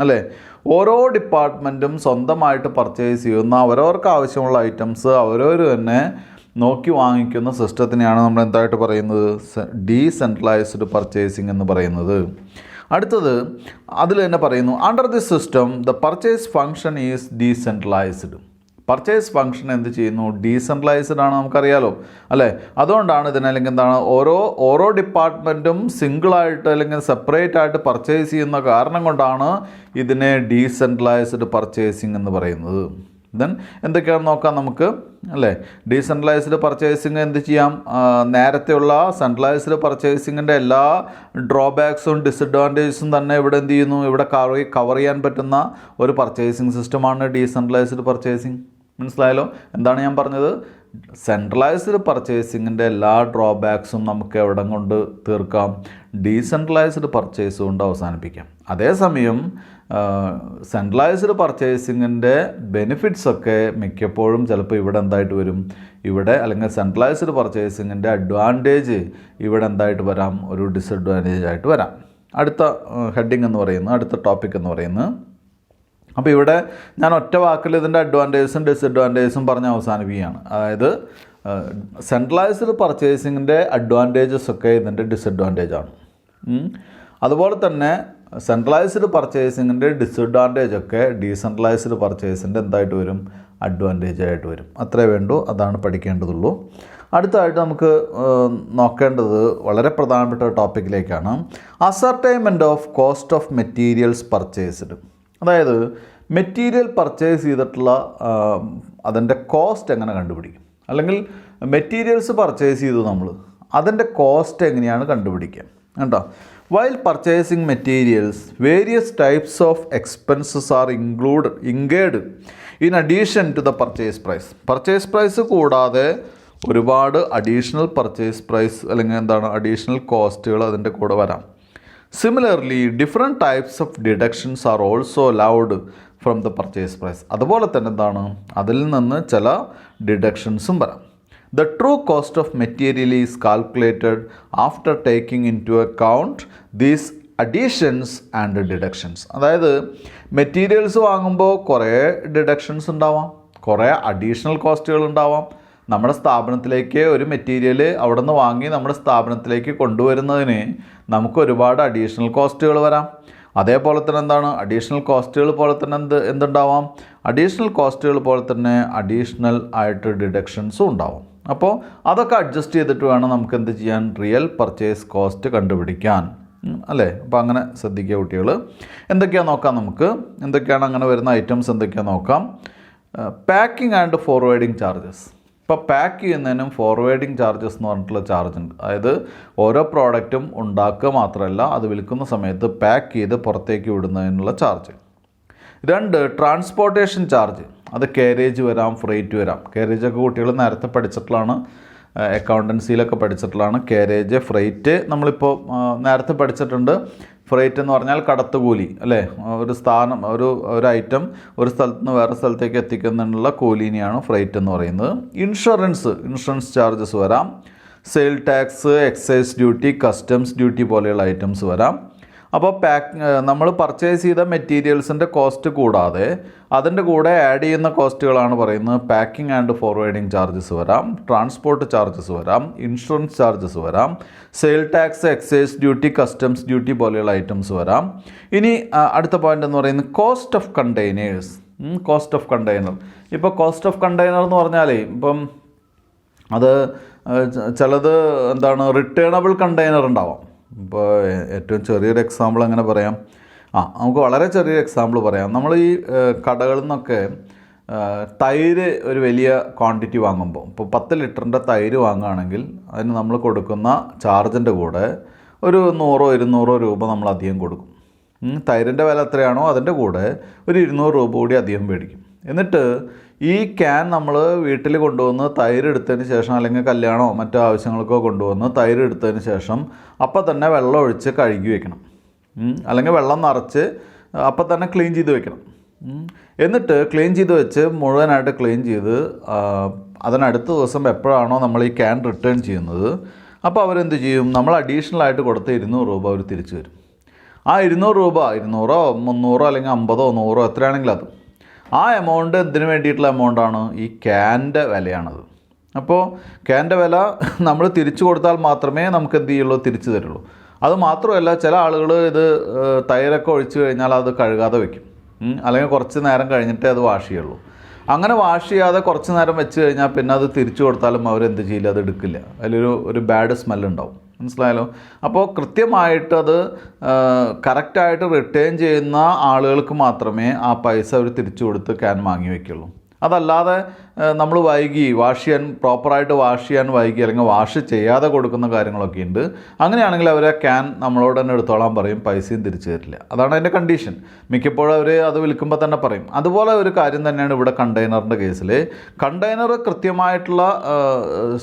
അല്ലേ, ഓരോ ഡിപ്പാർട്ട്മെൻറ്റും സ്വന്തമായിട്ട് പർച്ചേസ് ചെയ്യുന്ന അവരവർക്ക് ആവശ്യമുള്ള ഐറ്റംസ് അവരവർ തന്നെ നോക്കി വാങ്ങിക്കുന്ന സിസ്റ്റത്തിനെയാണ് നമ്മൾ എന്തായിട്ട് പറയുന്നത്? ഡീസെൻട്രലൈസ്ഡ് പർച്ചേസിംഗ് എന്ന് പറയുന്നത്. അടുത്തത് അതിൽ തന്നെ പറയുന്നു, under this system the purchase function is decentralised. Purchase function എന്ത് ചെയ്യുന്നു? ഡീസെൻട്രലൈസ്ഡ് ആണ്, നമുക്കറിയാലോ അല്ലേ. അതുകൊണ്ടാണ് ഇതിനല്ലെങ്കിൽ ഓരോ ഡിപ്പാർട്ട്മെൻറ്റും സിംഗിളായിട്ട് അല്ലെങ്കിൽ സെപ്പറേറ്റ് ആയിട്ട് പർച്ചേസ് ചെയ്യുന്ന കാരണം കൊണ്ടാണ് ഇതിനെ ഡീസെൻട്രലൈസ്ഡ് പർച്ചേസിംഗ് എന്ന് പറയുന്നത്. ദെൻ എന്തൊക്കെയാണെന്ന് നോക്കാം നമുക്ക് അല്ലേ. ഡീസെൻട്രലൈസ്ഡ് പർച്ചേസിങ് എന്ത് ചെയ്യാം? നേരത്തെയുള്ള സെൻട്രലൈസ്ഡ് പർച്ചേസിങ്ങിൻ്റെ എല്ലാ ഡ്രോബാക്സും ഡിസഡ്വാൻറ്റേജസും തന്നെ ഇവിടെ എന്ത് ചെയ്യുന്നു? ഇവിടെ കവർ ചെയ്യാൻ പറ്റുന്ന ഒരു പർച്ചേസിങ് സിസ്റ്റമാണ് ഡീസെൻട്രലൈസ്ഡ് പർച്ചേസിങ്. മനസ്സിലായല്ലോ എന്താണ് ഞാൻ പറഞ്ഞത്? സെൻട്രലൈസ്ഡ് പർച്ചേസിങ്ങിൻ്റെ എല്ലാ ഡ്രോബാക്സും നമുക്ക് എവിടെ കൊണ്ട് തീർക്കാം? ഡീസെൻട്രലൈസ്ഡ് പർച്ചേസ് കൊണ്ട് അവസാനിപ്പിക്കാം. അതേസമയം സെൻട്രലൈസ്ഡ് പർച്ചേസിങ്ങിൻ്റെ ബെനിഫിറ്റ്സൊക്കെ മിക്കപ്പോഴും ചിലപ്പോൾ ഇവിടെ എന്തായിട്ട് വരും? ഇവിടെ അല്ലെങ്കിൽ സെൻട്രലൈസ്ഡ് പർച്ചേസിങ്ങിൻ്റെ അഡ്വാൻറ്റേജ് ഇവിടെ എന്തായിട്ട് വരാം? ഒരു ഡിസഡ്വാൻറ്റേജ് ആയിട്ട് വരാം. അടുത്ത ഹെഡിങ് എന്ന് പറയുന്നത്, അടുത്ത ടോപ്പിക് എന്ന് പറയുന്നത്, അപ്പോൾ ഇവിടെ ഞാൻ ഒറ്റ വാക്കിൽ ഇതിൻ്റെ അഡ്വാൻറ്റേജസും ഡിസഡ്വാൻറ്റേജസും പറഞ്ഞ് അവസാനിപ്പിക്കുകയാണ്. അതായത് സെൻട്രലൈസ്ഡ് പർച്ചേസിങ്ങിൻ്റെ അഡ്വാൻറ്റേജസ് ഒക്കെ ഇതിൻ്റെ ഡിസഡ്വാൻറ്റേജാണ്. അതുപോലെ തന്നെ സെൻട്രലൈസ്ഡ് പർച്ചേസിങ്ങിൻ്റെ ഡിസഡ്വാൻറ്റേജ് ഒക്കെ ഡീസെൻട്രലൈസ്ഡ് പർച്ചേസിൻ്റെ എന്തായിട്ട് വരും? അഡ്വാൻറ്റേജ് ആയിട്ട് വരും. അത്രേ വേണ്ടൂ, അതാണ് പഠിക്കേണ്ടതുള്ളൂ. അടുത്തതായിട്ട് നമുക്ക് നോക്കേണ്ടത് വളരെ പ്രധാനപ്പെട്ട ടോപ്പിക്കിലേക്കാണ്. Ascertainment of cost of materials purchased. അതായത് മെറ്റീരിയൽ പർച്ചേസ് ചെയ്തിട്ടുള്ള അതിൻ്റെ കോസ്റ്റ് എങ്ങനെ കണ്ടുപിടിക്കും? അല്ലെങ്കിൽ മെറ്റീരിയൽസ് പർച്ചേസ് ചെയ്തു നമ്മൾ, അതിൻ്റെ കോസ്റ്റ് എങ്ങനെയാണ് കണ്ടുപിടിക്കുക കേട്ടോ. While purchasing materials, various types of expenses are incurred in addition to the purchase price. Purchase price കൂടാതെ ഒരുപാട് അഡീഷണൽ പർച്ചേസ് പ്രൈസ് അല്ലെങ്കിൽ അഡീഷണൽ കോസ്റ്റുകൾ അതിൻ്റെ കൂടെ വരാം. Similarly, different types of deductions are also allowed from the purchase price. അതുപോലെ തന്നെ അതിൽ നിന്ന് ചില ഡിഡക്ഷൻസും വരാം. The true cost of material is calculated after taking into account these additions and deductions. അതായത് മെറ്റീരിയൽസ് വാങ്ങുമ്പോൾ കുറേ ഡിഡക്ഷൻസ് ഉണ്ടാവാം, കുറേ അഡീഷണൽ കോസ്റ്റുകൾ ഉണ്ടാവാം. നമ്മുടെ സ്ഥാപനത്തിലേക്ക് ഒരു മെറ്റീരിയൽ അവിടെ നിന്ന് വാങ്ങി നമ്മുടെ സ്ഥാപനത്തിലേക്ക് കൊണ്ടുവരുന്നതിന് നമുക്ക് ഒരുപാട് അഡീഷണൽ കോസ്റ്റുകൾ വരാം. അതേപോലെ തന്നെ എന്താണ് അഡീഷണൽ കോസ്റ്റുകൾ പോലെ തന്നെ എന്തുണ്ടാവാം, അഡീഷണൽ കോസ്റ്റുകൾ പോലെ തന്നെ അഡീഷണൽ ആയിട്ട് ഡിഡക്ഷൻസും ഉണ്ടാവും. അപ്പോൾ അതൊക്കെ അഡ്ജസ്റ്റ് ചെയ്തിട്ട് വേണം നമുക്ക് എന്ത് ചെയ്യാൻ, റിയൽ പർച്ചേസ് കോസ്റ്റ് കണ്ടുപിടിക്കാൻ, അല്ലേ? അപ്പോൾ അങ്ങനെ ശ്രദ്ധിക്കുക കുട്ടികൾ. എന്തൊക്കെയാണെന്ന് നോക്കാം നമുക്ക്. എന്തൊക്കെയാണ് അങ്ങനെ വരുന്ന ഐറ്റംസ് എന്തൊക്കെയാണെന്ന് നോക്കാം. Packing and forwarding charges. ഇപ്പോൾ പാക്ക് ചെയ്യുന്നതിനും ഫോർവേഡിങ് ചാർജസ് എന്ന് പറഞ്ഞിട്ടുള്ള ചാർജ് ഉണ്ട്. അതായത് ഓരോ പ്രോഡക്റ്റും ഉണ്ടാക്കുക മാത്രമല്ല അത് വിൽക്കുന്ന സമയത്ത് പാക്ക് ചെയ്ത് പുറത്തേക്ക് വിടുന്നതിനുള്ള ചാർജ്. 2, transportation charge. അത് കാരേജ് വരാം, ഫ്രൈറ്റ് വരാം. കാരേജൊക്കെ കുട്ടികൾ നേരത്തെ പഠിച്ചിട്ടുള്ളതാണ്, അക്കൗണ്ടൻസിയിലൊക്കെ പഠിച്ചിട്ടുള്ളതാണ്. കാരേജ്, ഫ്രൈറ്റ് നമ്മളിപ്പോൾ നേരത്തെ പഠിച്ചിട്ടുണ്ട്. ഫ്രൈറ്റ് എന്ന് പറഞ്ഞാൽ കടത്തുകൂലി, അല്ലേ? ഒരു സ്ഥാനം, ഒരു ഐറ്റം ഒരു സ്ഥലത്ത് നിന്ന് വേറെ സ്ഥലത്തേക്ക് എത്തിക്കുന്നതിനുള്ള കൂലിനെയാണ് ഫ്രൈറ്റ് എന്ന് പറയുന്നത്. ഇൻഷുറൻസ് ചാർജസ് വരാം. Sale tax, excise duty, customs duty പോലെയുള്ള ഐറ്റംസ് വരാം. അപ്പോൾ നമ്മൾ പർച്ചേസ് ചെയ്ത മെറ്റീരിയൽസിൻ്റെ കോസ്റ്റ് കൂടാതെ അതിൻ്റെ കൂടെ ആഡ് ചെയ്യുന്ന കോസ്റ്റുകളാണ് പറയുന്നത്. പാക്കിംഗ് ആൻഡ് ഫോർവേഡിങ് ചാർജസ് വരാം, ട്രാൻസ്പോർട്ട് ചാർജസ് വരാം, ഇൻഷുറൻസ് ചാർജസ് വരാം, sale tax, excise duty, customs duty പോലെയുള്ള ഐറ്റംസ് വരാം. ഇനി അടുത്ത പോയിന്റ് എന്ന് പറയുന്നത് cost of containers. Cost of container. ഇപ്പോൾ കോസ്റ്റ് ഓഫ് കണ്ടെയ്നർ എന്ന് പറഞ്ഞാലേ ഇപ്പം അത് ചിലത് എന്താണ്, റിട്ടേണബിൾ കണ്ടെയ്നർ ഉണ്ടാവാം. ഇപ്പോൾ ഏറ്റവും ചെറിയൊരു എക്സാമ്പിൾ അങ്ങനെ പറയാം. നമുക്ക് വളരെ ചെറിയൊരു എക്സാമ്പിൾ പറയാം. നമ്മൾ ഈ കടകളിൽ നിന്നൊക്കെ തൈര് ഒരു വലിയ ക്വാണ്ടിറ്റി വാങ്ങുമ്പോൾ, ഇപ്പോൾ 10 ലിറ്ററിൻ്റെ തൈര് വാങ്ങുകയാണെങ്കിൽ അതിന് നമ്മൾ കൊടുക്കുന്ന ചാർജിൻ്റെ കൂടെ ഒരു 100-200 രൂപ നമ്മൾ അധികം കൊടുക്കും. തൈരിൻ്റെ വില എത്രയാണോ അതിൻ്റെ കൂടെ ഒരു 200 രൂപ കൂടി അധികം മേടിക്കും. എന്നിട്ട് ഈ ക്യാൻ നമ്മൾ വീട്ടിൽ കൊണ്ടുവന്ന് തൈര് എടുത്തതിന് ശേഷം, അല്ലെങ്കിൽ കല്യാണമോ മറ്റോ ആവശ്യങ്ങൾക്കോ കൊണ്ടുവന്ന് തൈര് എടുത്തതിന് ശേഷം അപ്പം തന്നെ വെള്ളം ഒഴിച്ച് കഴുകി വെക്കണം, അല്ലെങ്കിൽ വെള്ളം നിറച്ച് അപ്പം തന്നെ ക്ലീൻ ചെയ്ത് വെക്കണം. എന്നിട്ട് ക്ലീൻ ചെയ്ത് വെച്ച് മുഴുവനായിട്ട് ക്ലീൻ ചെയ്ത് അതിനടുത്ത ദിവസം എപ്പോഴാണോ നമ്മൾ ഈ ക്യാൻ റിട്ടേൺ ചെയ്യുന്നത് അപ്പോൾ അവരെന്ത് ചെയ്യും, നമ്മൾ അഡീഷണൽ ആയിട്ട് കൊടുത്ത 200 രൂപ അവർ തിരിച്ചു തരും. ആ 200 രൂപ 200 300 അല്ലെങ്കിൽ 50 100 എത്രയാണെങ്കിലും അത് ആ എമൗണ്ട് എന്തിനു വേണ്ടിയിട്ടുള്ള എമൗണ്ടാണ്, ഈ ക്യാൻ്റെ വിലയാണത്. അപ്പോൾ ക്യാൻ്റെ വില നമ്മൾ തിരിച്ചു കൊടുത്താൽ മാത്രമേ നമുക്ക് എന്ത് ചെയ്യുള്ളൂ, തിരിച്ചു തരുള്ളൂ. അത് മാത്രമല്ല, ചില ആളുകൾ ഇത് തൈരൊക്കെ ഒഴിച്ചു കഴിഞ്ഞാൽ അത് കഴുകാതെ വെക്കും, അല്ലെങ്കിൽ കുറച്ച് നേരം കഴിഞ്ഞിട്ടേ അത് വാഷ് ചെയ്യുള്ളൂ. അങ്ങനെ വാഷ് ചെയ്യാതെ കുറച്ച് നേരം വെച്ച് കഴിഞ്ഞാൽ പിന്നെ അത് തിരിച്ചു കൊടുത്താലും അവരെന്ത് ചെയ്യില്ല, അത് എടുക്കില്ല. അതിലൊരു ബാഡ് സ്മെല്ലുണ്ടാവും. മനസ്സിലായല്ലോ? അപ്പോൾ കൃത്യമായിട്ട് അത് കറക്റ്റായിട്ട് റിട്ടേൺ ചെയ്യുന്ന ആളുകൾക്ക് മാത്രമേ ആ പൈസ അവർ തിരിച്ചു കൊടുത്ത് ക്യാൻ വാങ്ങി വയ്ക്കുള്ളൂ. അതല്ലാതെ നമ്മൾ പ്രോപ്പറായിട്ട് വാഷ് ചെയ്യാൻ വൈകി അല്ലെങ്കിൽ വാഷ് ചെയ്യാതെ കൊടുക്കുന്ന കാര്യങ്ങളൊക്കെ ഉണ്ട്. അങ്ങനെയാണെങ്കിൽ അവർ ആ ക്യാൻ നമ്മളോട് തന്നെ എടുത്തോളാൻ പറയും, പൈസയും തിരിച്ചു തരില്ല. അതാണ് അതിൻ്റെ കണ്ടീഷൻ. മിക്കപ്പോഴും അവർ അത് വിൽക്കുമ്പോൾ തന്നെ പറയും. അതുപോലെ ഒരു കാര്യം തന്നെയാണ് ഇവിടെ കണ്ടെയ്നറിൻ്റെ കേസിൽ. കണ്ടെയ്നർ കൃത്യമായിട്ടുള്ള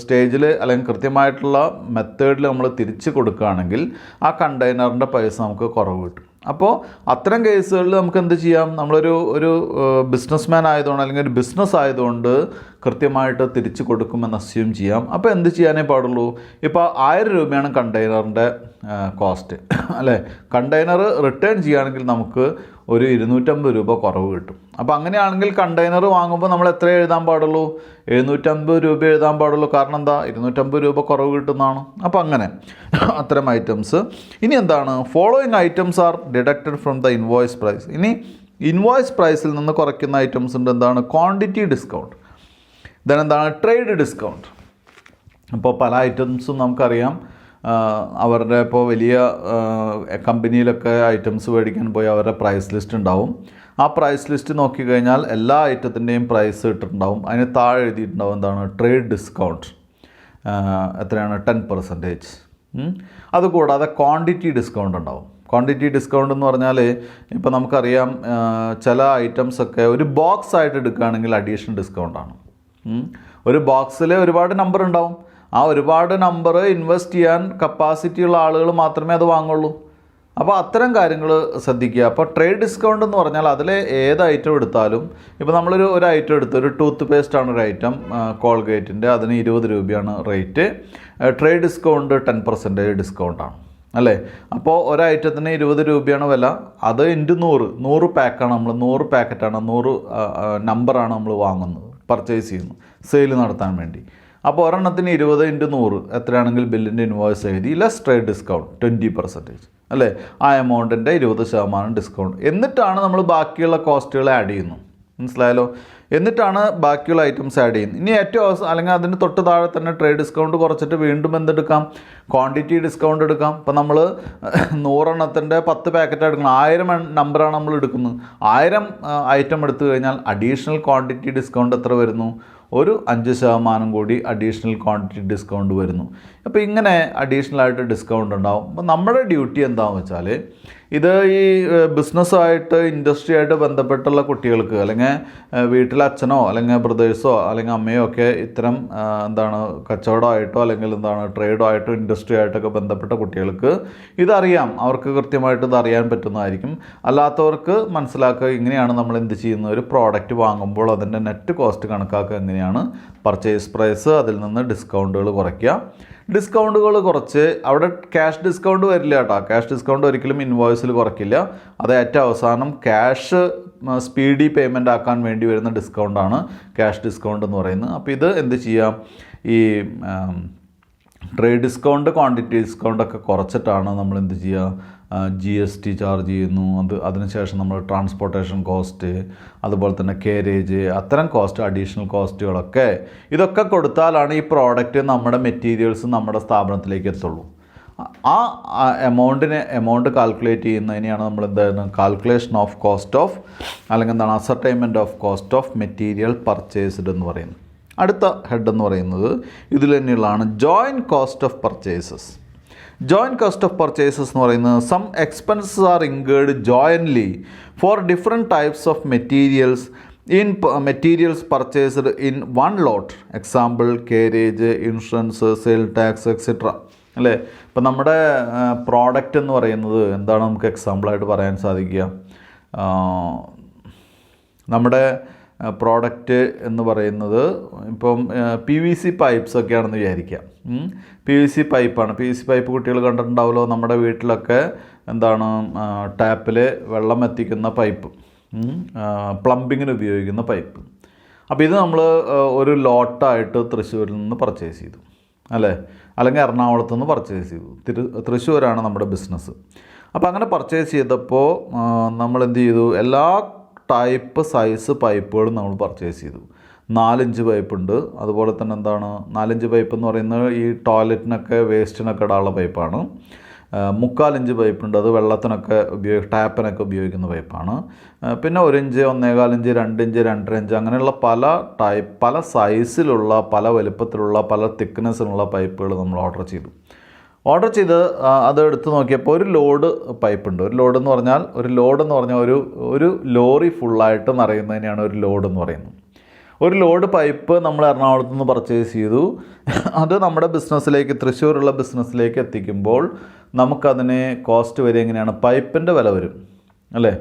സ്റ്റേജിൽ അല്ലെങ്കിൽ കൃത്യമായിട്ടുള്ള മെത്തേഡിൽ നമ്മൾ തിരിച്ച് കൊടുക്കുകയാണെങ്കിൽ ആ കണ്ടെയ്നറിൻ്റെ പൈസ നമുക്ക് കുറവ് കിട്ടും. അപ്പോൾ അത്തരം കേസുകളിൽ നമുക്ക് എന്ത് ചെയ്യാം, നമ്മളൊരു ബിസിനസ്മാൻ ആയതുകൊണ്ട് അല്ലെങ്കിൽ ഒരു ബിസിനസ് ആയതുകൊണ്ട് കൃത്യമായിട്ട് തിരിച്ചു കൊടുക്കുമെന്ന് അസ്യൂം ചെയ്യാം. അപ്പോൾ എന്ത് ചെയ്യാനേ പാടുള്ളൂ, ഇപ്പോൾ 1000 രൂപയാണ് കണ്ടെയ്നറിൻ്റെ കോസ്റ്റ്, അല്ലേ? കണ്ടെയ്നർ റിട്ടേൺ ചെയ്യുകയാണെങ്കിൽ നമുക്ക് ഒരു 250 രൂപ കുറവ് കിട്ടും. അപ്പോൾ അങ്ങനെയാണെങ്കിൽ കണ്ടെയ്നർ വാങ്ങുമ്പോൾ നമ്മൾ എത്ര എഴുതാൻ പാടുള്ളൂ, 750 രൂപ എഴുതാൻ പാടുള്ളൂ. കാരണം എന്താ, 250 രൂപ കുറവ് കിട്ടുന്നതാണ്. അപ്പോൾ അങ്ങനെ അത്തരം ഐറ്റംസ്. ഇനി എന്താണ്, following items are deducted from the invoice price. ഇനി ഇൻവോയ്സ് പ്രൈസിൽ നിന്ന് കുറയ്ക്കുന്ന ഐറ്റംസ് ഉണ്ട്. എന്താണ്, ക്വാണ്ടിറ്റി ഡിസ്കൗണ്ട്, ദെൻ എന്താണ്, ട്രേഡ് ഡിസ്കൗണ്ട്. ഇപ്പോൾ പല ഐറ്റംസും നമുക്കറിയാം, അവരുടെ ഇപ്പോൾ വലിയ കമ്പനിയിലൊക്കെ ഐറ്റംസ് മേടിക്കാൻ പോയി അവരുടെ പ്രൈസ് ലിസ്റ്റ് ഉണ്ടാവും. ആ പ്രൈസ് ലിസ്റ്റ് നോക്കിക്കഴിഞ്ഞാൽ എല്ലാ ഐറ്റത്തിൻ്റെയും പ്രൈസ് ഇട്ടിട്ടുണ്ടാവും. അതിന് താഴെ എഴുതിയിട്ടുണ്ടാവും എന്താണ്, ട്രേഡ് ഡിസ്കൗണ്ട് എത്രയാണ്, 10%. അതുകൂടാതെ ക്വാണ്ടിറ്റി ഡിസ്കൗണ്ട് ഉണ്ടാവും. ക്വാണ്ടിറ്റി ഡിസ്കൗണ്ട് എന്ന് പറഞ്ഞാൽ ഇപ്പോൾ നമുക്കറിയാം, ചില ഐറ്റംസൊക്കെ ഒരു ബോക്സ് ആയിട്ട് എടുക്കുകയാണെങ്കിൽ അഡീഷണൽ ഡിസ്കൗണ്ടാണ്. ഒരു ബോക്സിൽ ഒരുപാട് നമ്പർ ഉണ്ടാവും. ആ ഒരുപാട് നമ്പർ ഇൻവെസ്റ്റ് ചെയ്യാൻ കപ്പാസിറ്റി ഉള്ള ആളുകൾ മാത്രമേ അത് വാങ്ങുള്ളൂ. അപ്പോൾ അത്തരം കാര്യങ്ങൾ ശ്രദ്ധിക്കുക. അപ്പോൾ ട്രേഡ് ഡിസ്കൗണ്ട് എന്ന് പറഞ്ഞാൽ അതിലെ ഏത് ഐറ്റം എടുത്താലും, ഇപ്പോൾ നമ്മളൊരു ഐറ്റം എടുത്ത്, ഒരു ടൂത്ത് പേസ്റ്റാണ് ഒരു ഐറ്റം, കോൾഗേറ്റിൻ്റെ, അതിന് 20 രൂപയാണ് റേറ്റ്. ട്രേഡ് ഡിസ്കൗണ്ട് 10% ഡിസ്കൗണ്ടാണ്, അല്ലേ? അപ്പോൾ ഒരൈറ്റത്തിന് 20 രൂപയാണ് വില. അത് ഇൻറ്റു 100 പാക്കാണ്, നമ്മൾ 100 പാക്കറ്റാണ്, 100 നമ്പറാണ് നമ്മൾ വാങ്ങുന്നത്, പർച്ചേസ് ചെയ്യുന്നു സെയിൽ നടത്താൻ വേണ്ടി. അപ്പോൾ ഒരെണ്ണത്തിന് 20 ഇൻറ്റു 100 എത്രയാണെങ്കിൽ ബില്ലിൻ്റെ ഇൻവോയ്സ് എഴുതി, ലെസ് ട്രേഡ് ഡിസ്കൗണ്ട് 20%, അല്ലേ? ആ എമൗണ്ടിൻ്റെ 20% ഡിസ്കൗണ്ട്. എന്നിട്ടാണ് നമ്മൾ ബാക്കിയുള്ള കോസ്റ്റുകൾ ആഡ് ചെയ്യുന്നു. മനസ്സിലായല്ലോ? എന്നിട്ടാണ് ബാക്കിയുള്ള ഐറ്റംസ് ആഡ് ചെയ്യുന്നത്. ഇനി ഏറ്റവും അവസാനം അല്ലെങ്കിൽ അതിന് തൊട്ട് താഴെ തന്നെ ട്രേഡ് ഡിസ്കൗണ്ട് കുറച്ചിട്ട് വീണ്ടും എന്തെടുക്കാം? ക്വാണ്ടിറ്റി ഡിസ്കൗണ്ട് എടുക്കാം. ഇപ്പോൾ നമ്മൾ 100 എണ്ണത്തിൻ്റെ 10 പാക്കറ്റ് എടുക്കണം, 1000 നമ്പറാണ് നമ്മൾ എടുക്കുന്നത്. 1000 ഐറ്റം എടുത്തു കഴിഞ്ഞാൽ അഡീഷണൽ ക്വാണ്ടിറ്റി ഡിസ്കൗണ്ട് എത്ര വരുന്നു? ഒരു 5% കൂടി അഡീഷണൽ ക്വാണ്ടിറ്റി ഡിസ്കൗണ്ട് വരുന്നു. അപ്പോൾ ഇങ്ങനെ അഡീഷണലായിട്ട് ഡിസ്കൗണ്ട് ഉണ്ടാവും. അപ്പോൾ നമ്മുടെ ഡ്യൂട്ടി എന്താണെന്ന് വെച്ചാൽ ഇത് ഈ ബിസിനസ്സായിട്ട് ഇൻഡസ്ട്രി ആയിട്ട് ബന്ധപ്പെട്ടുള്ള കുട്ടികൾക്ക്, അല്ലെങ്കിൽ വീട്ടിലെ അച്ഛനോ അല്ലെങ്കിൽ ബ്രദേഴ്സോ അല്ലെങ്കിൽ അമ്മയോ ഒക്കെ ഇത്തരം കച്ചവടമായിട്ടോ അല്ലെങ്കിൽ ട്രേഡോ ആയിട്ടോ ഇൻഡസ്ട്രി ആയിട്ടൊക്കെ ബന്ധപ്പെട്ട കുട്ടികൾക്ക് ഇതറിയാം, അവർക്ക് കൃത്യമായിട്ട് ഇത് അറിയാൻ പറ്റുന്നതായിരിക്കും. അല്ലാത്തവർക്ക് മനസ്സിലാക്കുക, ഇങ്ങനെയാണ് നമ്മൾ എന്ത് ചെയ്യുന്നത്, ഒരു പ്രോഡക്റ്റ് വാങ്ങുമ്പോൾ അതിൻ്റെ നെറ്റ് കോസ്റ്റ് കണക്കാക്കുക എങ്ങനെയാണ്, പർച്ചേസ് പ്രൈസ്, അതിൽ നിന്ന് ഡിസ്കൗണ്ടുകൾ കുറയ്ക്കുക. ഡിസ്കൗണ്ടുകൾ കുറച്ച് അവിടെ ക്യാഷ് ഡിസ്കൗണ്ട് വരില്ല കേട്ടോ. ക്യാഷ് ഡിസ്കൗണ്ട് ഒരിക്കലും ഇൻവോയ്സിൽ കുറയ്ക്കില്ല. അത് ഏറ്റവും അവസാനം ക്യാഷ് സ്പീഡി പേയ്മെൻ്റ് ആക്കാൻ വേണ്ടി വരുന്ന ഡിസ്കൗണ്ടാണ് ക്യാഷ് ഡിസ്കൗണ്ട് എന്ന് പറയുന്നത്. അപ്പോൾ ഇത് എന്ത് ചെയ്യാം, ഈ ട്രേഡ് ഡിസ്കൗണ്ട്, ക്വാണ്ടിറ്റി ഡിസ്കൗണ്ടൊക്കെ കുറച്ചിട്ടാണ് നമ്മൾ എന്ത് ചെയ്യുക, GST ചാർജ് ചെയ്യുന്നു. അതിനുശേഷം നമ്മൾ ട്രാൻസ്പോർട്ടേഷൻ കോസ്റ്റ്, അതുപോലെ തന്നെ കാരേജ്, അത്തരം കോസ്റ്റ്, അഡീഷണൽ കോസ്റ്റുകളൊക്കെ ഇതൊക്കെ കൊടുത്താലാണ് ഈ പ്രോഡക്റ്റ്, നമ്മുടെ മെറ്റീരിയൽസ് നമ്മുടെ സ്ഥാപനത്തിലേക്ക് എത്തുള്ളൂ. ആ എമൗണ്ട് കാൽക്കുലേറ്റ് ചെയ്യുന്നതിനെയാണ് നമ്മൾ കാൽക്കുലേഷൻ ഓഫ് കോസ്റ്റ് ഓഫ്, അല്ലെങ്കിൽ ascertainment of cost of material purchased എന്ന് പറയുന്നത്. അടുത്ത ഹെഡ് എന്ന് പറയുന്നത് ഇതിൽ തന്നെയുള്ളതാണ് joint cost of purchases. Joint cost of purchases എന്ന് പറയുന്നത് some expenses are incurred jointly for different types of materials purchased in one lot. Example carriage, insurance, sale tax et cetera, അല്ലേ? ഇപ്പം നമ്മുടെ പ്രോഡക്റ്റ് എന്ന് പറയുന്നത് എന്താണ് നമുക്ക് എക്സാമ്പിളായിട്ട് പറയാൻ സാധിക്കുക? നമ്മുടെ പ്രോഡക്റ്റ് എന്ന് പറയുന്നത് ഇപ്പം PVC പൈപ്പ്സ് ഒക്കെയാണെന്ന് വിചാരിക്കുക. PVC പൈപ്പാണ്. PVC പൈപ്പ് കുട്ടികൾ കണ്ടിട്ടുണ്ടാവുമല്ലോ, നമ്മുടെ വീട്ടിലൊക്കെ ടാപ്പിൽ വെള്ളം എത്തിക്കുന്ന പൈപ്പ്, പ്ലംബിങ്ങിന് ഉപയോഗിക്കുന്ന പൈപ്പ്. അപ്പോൾ ഇത് നമ്മൾ ഒരു ലോട്ടായിട്ട് തൃശ്ശൂരിൽ നിന്ന് പർച്ചേസ് ചെയ്തു, അല്ലേ? അല്ലെങ്കിൽ എറണാകുളത്ത് നിന്ന് പർച്ചേസ് ചെയ്തു. തൃശ്ശൂരാണ് നമ്മുടെ ബിസിനസ്. അപ്പോൾ അങ്ങനെ പർച്ചേസ് ചെയ്തപ്പോൾ നമ്മൾ എന്ത് ചെയ്തു, എല്ലാ ടൈപ്പ് സൈസ് പൈപ്പുകളും നമ്മൾ പർച്ചേസ് ചെയ്തു. 4 ഇഞ്ച് പൈപ്പുണ്ട്, അതുപോലെ തന്നെ 4 ഇഞ്ച് പൈപ്പ് എന്ന് പറയുന്നത് ഈ ടോയ്ലറ്റിനൊക്കെ വേസ്റ്റിനൊക്കെ ഇടാനുള്ള പൈപ്പാണ്. 3/4 ഇഞ്ച് പൈപ്പുണ്ട്, അത് വെള്ളത്തിനൊക്കെ ടാപ്പിനൊക്കെ ഉപയോഗിക്കുന്ന പൈപ്പാണ്. പിന്നെ 1 ഇഞ്ച്, 1.25 ഇഞ്ച്, 2 ഇഞ്ച്, 2.5 ഇഞ്ച്, അങ്ങനെയുള്ള പല സൈസിലുള്ള, പല വലുപ്പത്തിലുള്ള, പല തിക്നെസ്സിലുള്ള പൈപ്പുകൾ നമ്മൾ ഓർഡർ ചെയ്തു. അത് എടുത്ത് നോക്കിയപ്പോൾ ഒരു ലോഡ് പൈപ്പുണ്ട്. ഒരു ലോഡ് എന്ന് പറഞ്ഞാൽ ഒരു ലോറി ഫുള്ളായിട്ട് നിറയുന്നതിനെയാണ് ഒരു ലോഡ് എന്ന് പറയുന്നത്. ഒരു ലോഡ് പൈപ്പ് നമ്മൾ എറണാകുളത്ത് നിന്ന് പർച്ചേസ് ചെയ്തു. അത് നമ്മുടെ ബിസിനസ്സിലേക്ക്, തൃശ്ശൂരുള്ള ബിസിനസ്സിലേക്ക് എത്തിക്കുമ്പോൾ നമുക്കതിന് കോസ്റ്റ് വരും. എങ്ങനെയാണ്? പൈപ്പിൻ്റെ വില വരും, അല്ലേ?